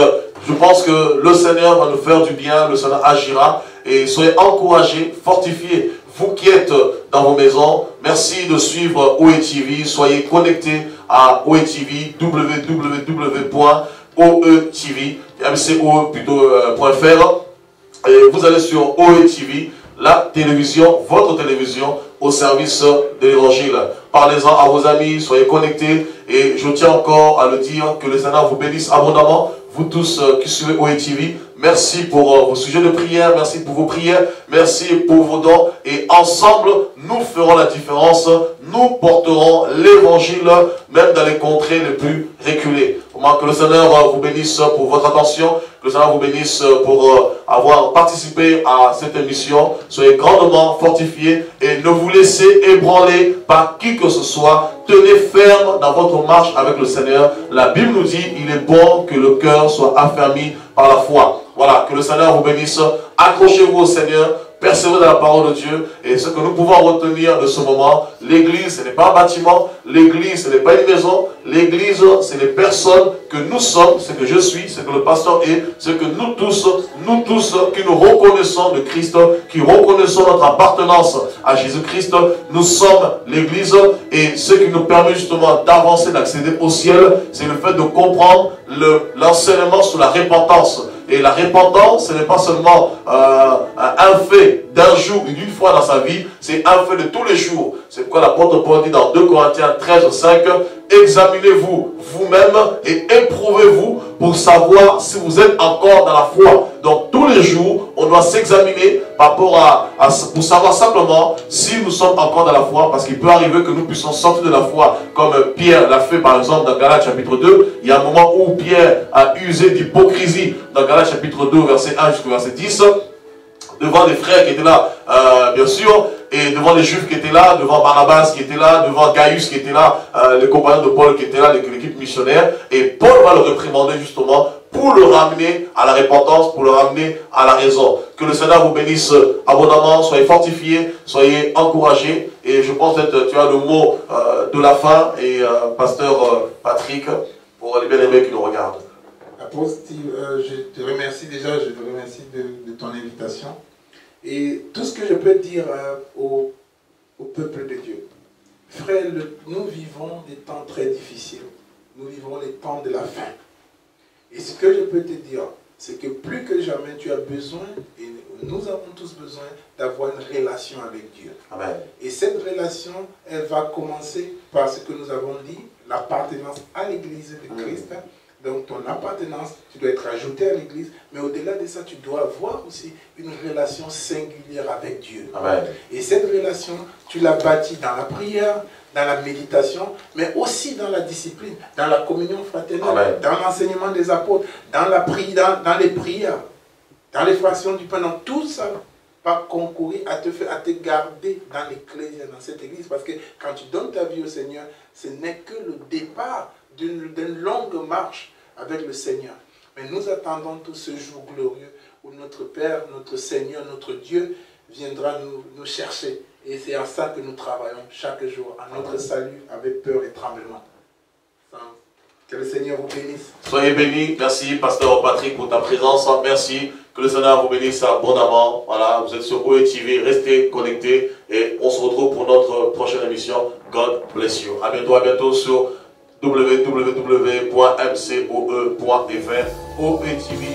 je pense que le Seigneur va nous faire du bien, le Seigneur agira et soyez encouragés, fortifiés. Vous qui êtes dans vos maisons, merci de suivre OE TV. Soyez connectés à OE TV, www.oetv.fr. Et vous allez sur OE TV, la télévision, votre télévision, au service de l'évangile. Parlez-en à vos amis, soyez connectés. Et je tiens encore à le dire, que le Seigneur vous bénisse abondamment. Vous tous qui suivez OE TV, merci pour vos sujets de prière, merci pour vos prières, merci pour vos dons. Et ensemble, nous ferons la différence. Nous porterons l'évangile, même dans les contrées les plus reculées. Que le Seigneur vous bénisse pour votre attention. Que le Seigneur vous bénisse pour avoir participé à cette émission. Soyez grandement fortifiés et ne vous laissez ébranler par qui que ce soit. Tenez ferme dans votre marche avec le Seigneur. La Bible nous dit, il est bon que le cœur soit affermi par la foi. Voilà, que le Seigneur vous bénisse. Accrochez-vous au Seigneur. Persévérer dans la parole de Dieu. Et ce que nous pouvons retenir de ce moment, l'Église, ce n'est pas un bâtiment. L'Église, ce n'est pas une maison. L'Église, c'est les personnes que nous sommes, ce que je suis, ce que le pasteur est, ce que nous tous qui nous reconnaissons de Christ, qui reconnaissons notre appartenance à Jésus-Christ, nous sommes l'Église. Et ce qui nous permet justement d'avancer, d'accéder au ciel, c'est le fait de comprendre l'enseignement sur la repentance. Et la repentance, ce n'est pas seulement un fait d'un jour ou d'une fois dans sa vie, c'est un fait de tous les jours. C'est pourquoi l'apôtre Paul dit dans 2 Corinthiens 13, 5, examinez-vous vous-même et éprouvez-vous pour savoir si vous êtes encore dans la foi. Donc tous les jours, on doit s'examiner par rapport pour savoir simplement si nous sommes encore dans la foi, parce qu'il peut arriver que nous puissions sortir de la foi, comme Pierre l'a fait par exemple dans Galates chapitre 2. Il y a un moment où Pierre a usé d'hypocrisie dans Galates chapitre 2, verset 1 jusqu'au verset 10, devant des frères qui étaient là, bien sûr, et devant les Juifs qui étaient là, devant Barnabas qui était là, devant Gaius qui était là, les compagnons de Paul qui étaient là, l'équipe missionnaire. Et Paul va le réprimander justement pour pour le ramener à la repentance, pour le ramener à la raison. Que le Seigneur vous bénisse abondamment, soyez fortifiés, soyez encouragés. Et je pense que tu as le mot de la fin, et pasteur Patrick, pour les bien-aimés qui nous regardent. Apôtre Steve, je te remercie déjà, je te remercie de ton invitation. Et tout ce que je peux dire au peuple de Dieu. Frère, nous vivons des temps très difficiles. Nous vivons les temps de la fin. Et ce que je peux te dire, c'est que plus que jamais tu as besoin, et nous avons tous besoin d'avoir une relation avec Dieu. Amen. Et cette relation, elle va commencer par ce que nous avons dit, l'appartenance à l'Église de Christ. Donc ton appartenance, tu dois être ajouté à l'Église, mais au-delà de ça, tu dois avoir aussi une relation singulière avec Dieu. Amen. Et cette relation, tu l'as bâtie dans la prière, dans la méditation, mais aussi dans la discipline, dans la communion fraternelle, Amen. dans l'enseignement des apôtres, dans les prières, dans les fractions du pain, dans tout ça, va concourir à te garder dans l'Église, dans cette Église, parce que quand tu donnes ta vie au Seigneur, ce n'est que le départ d'une longue marche avec le Seigneur. Mais nous attendons tout ce jour glorieux où notre Père, notre Seigneur, notre Dieu viendra nous chercher. Et c'est à ça que nous travaillons chaque jour, à notre salut, avec peur et tremblement. Que le Seigneur vous bénisse. Soyez bénis. Merci, pasteur Patrick, pour ta présence. Merci. Que le Seigneur vous bénisse abondamment. Voilà, vous êtes sur OE TV. Restez connectés et on se retrouve pour notre prochaine émission. God bless you. À bientôt sur www.mcoe.fr. OE TV.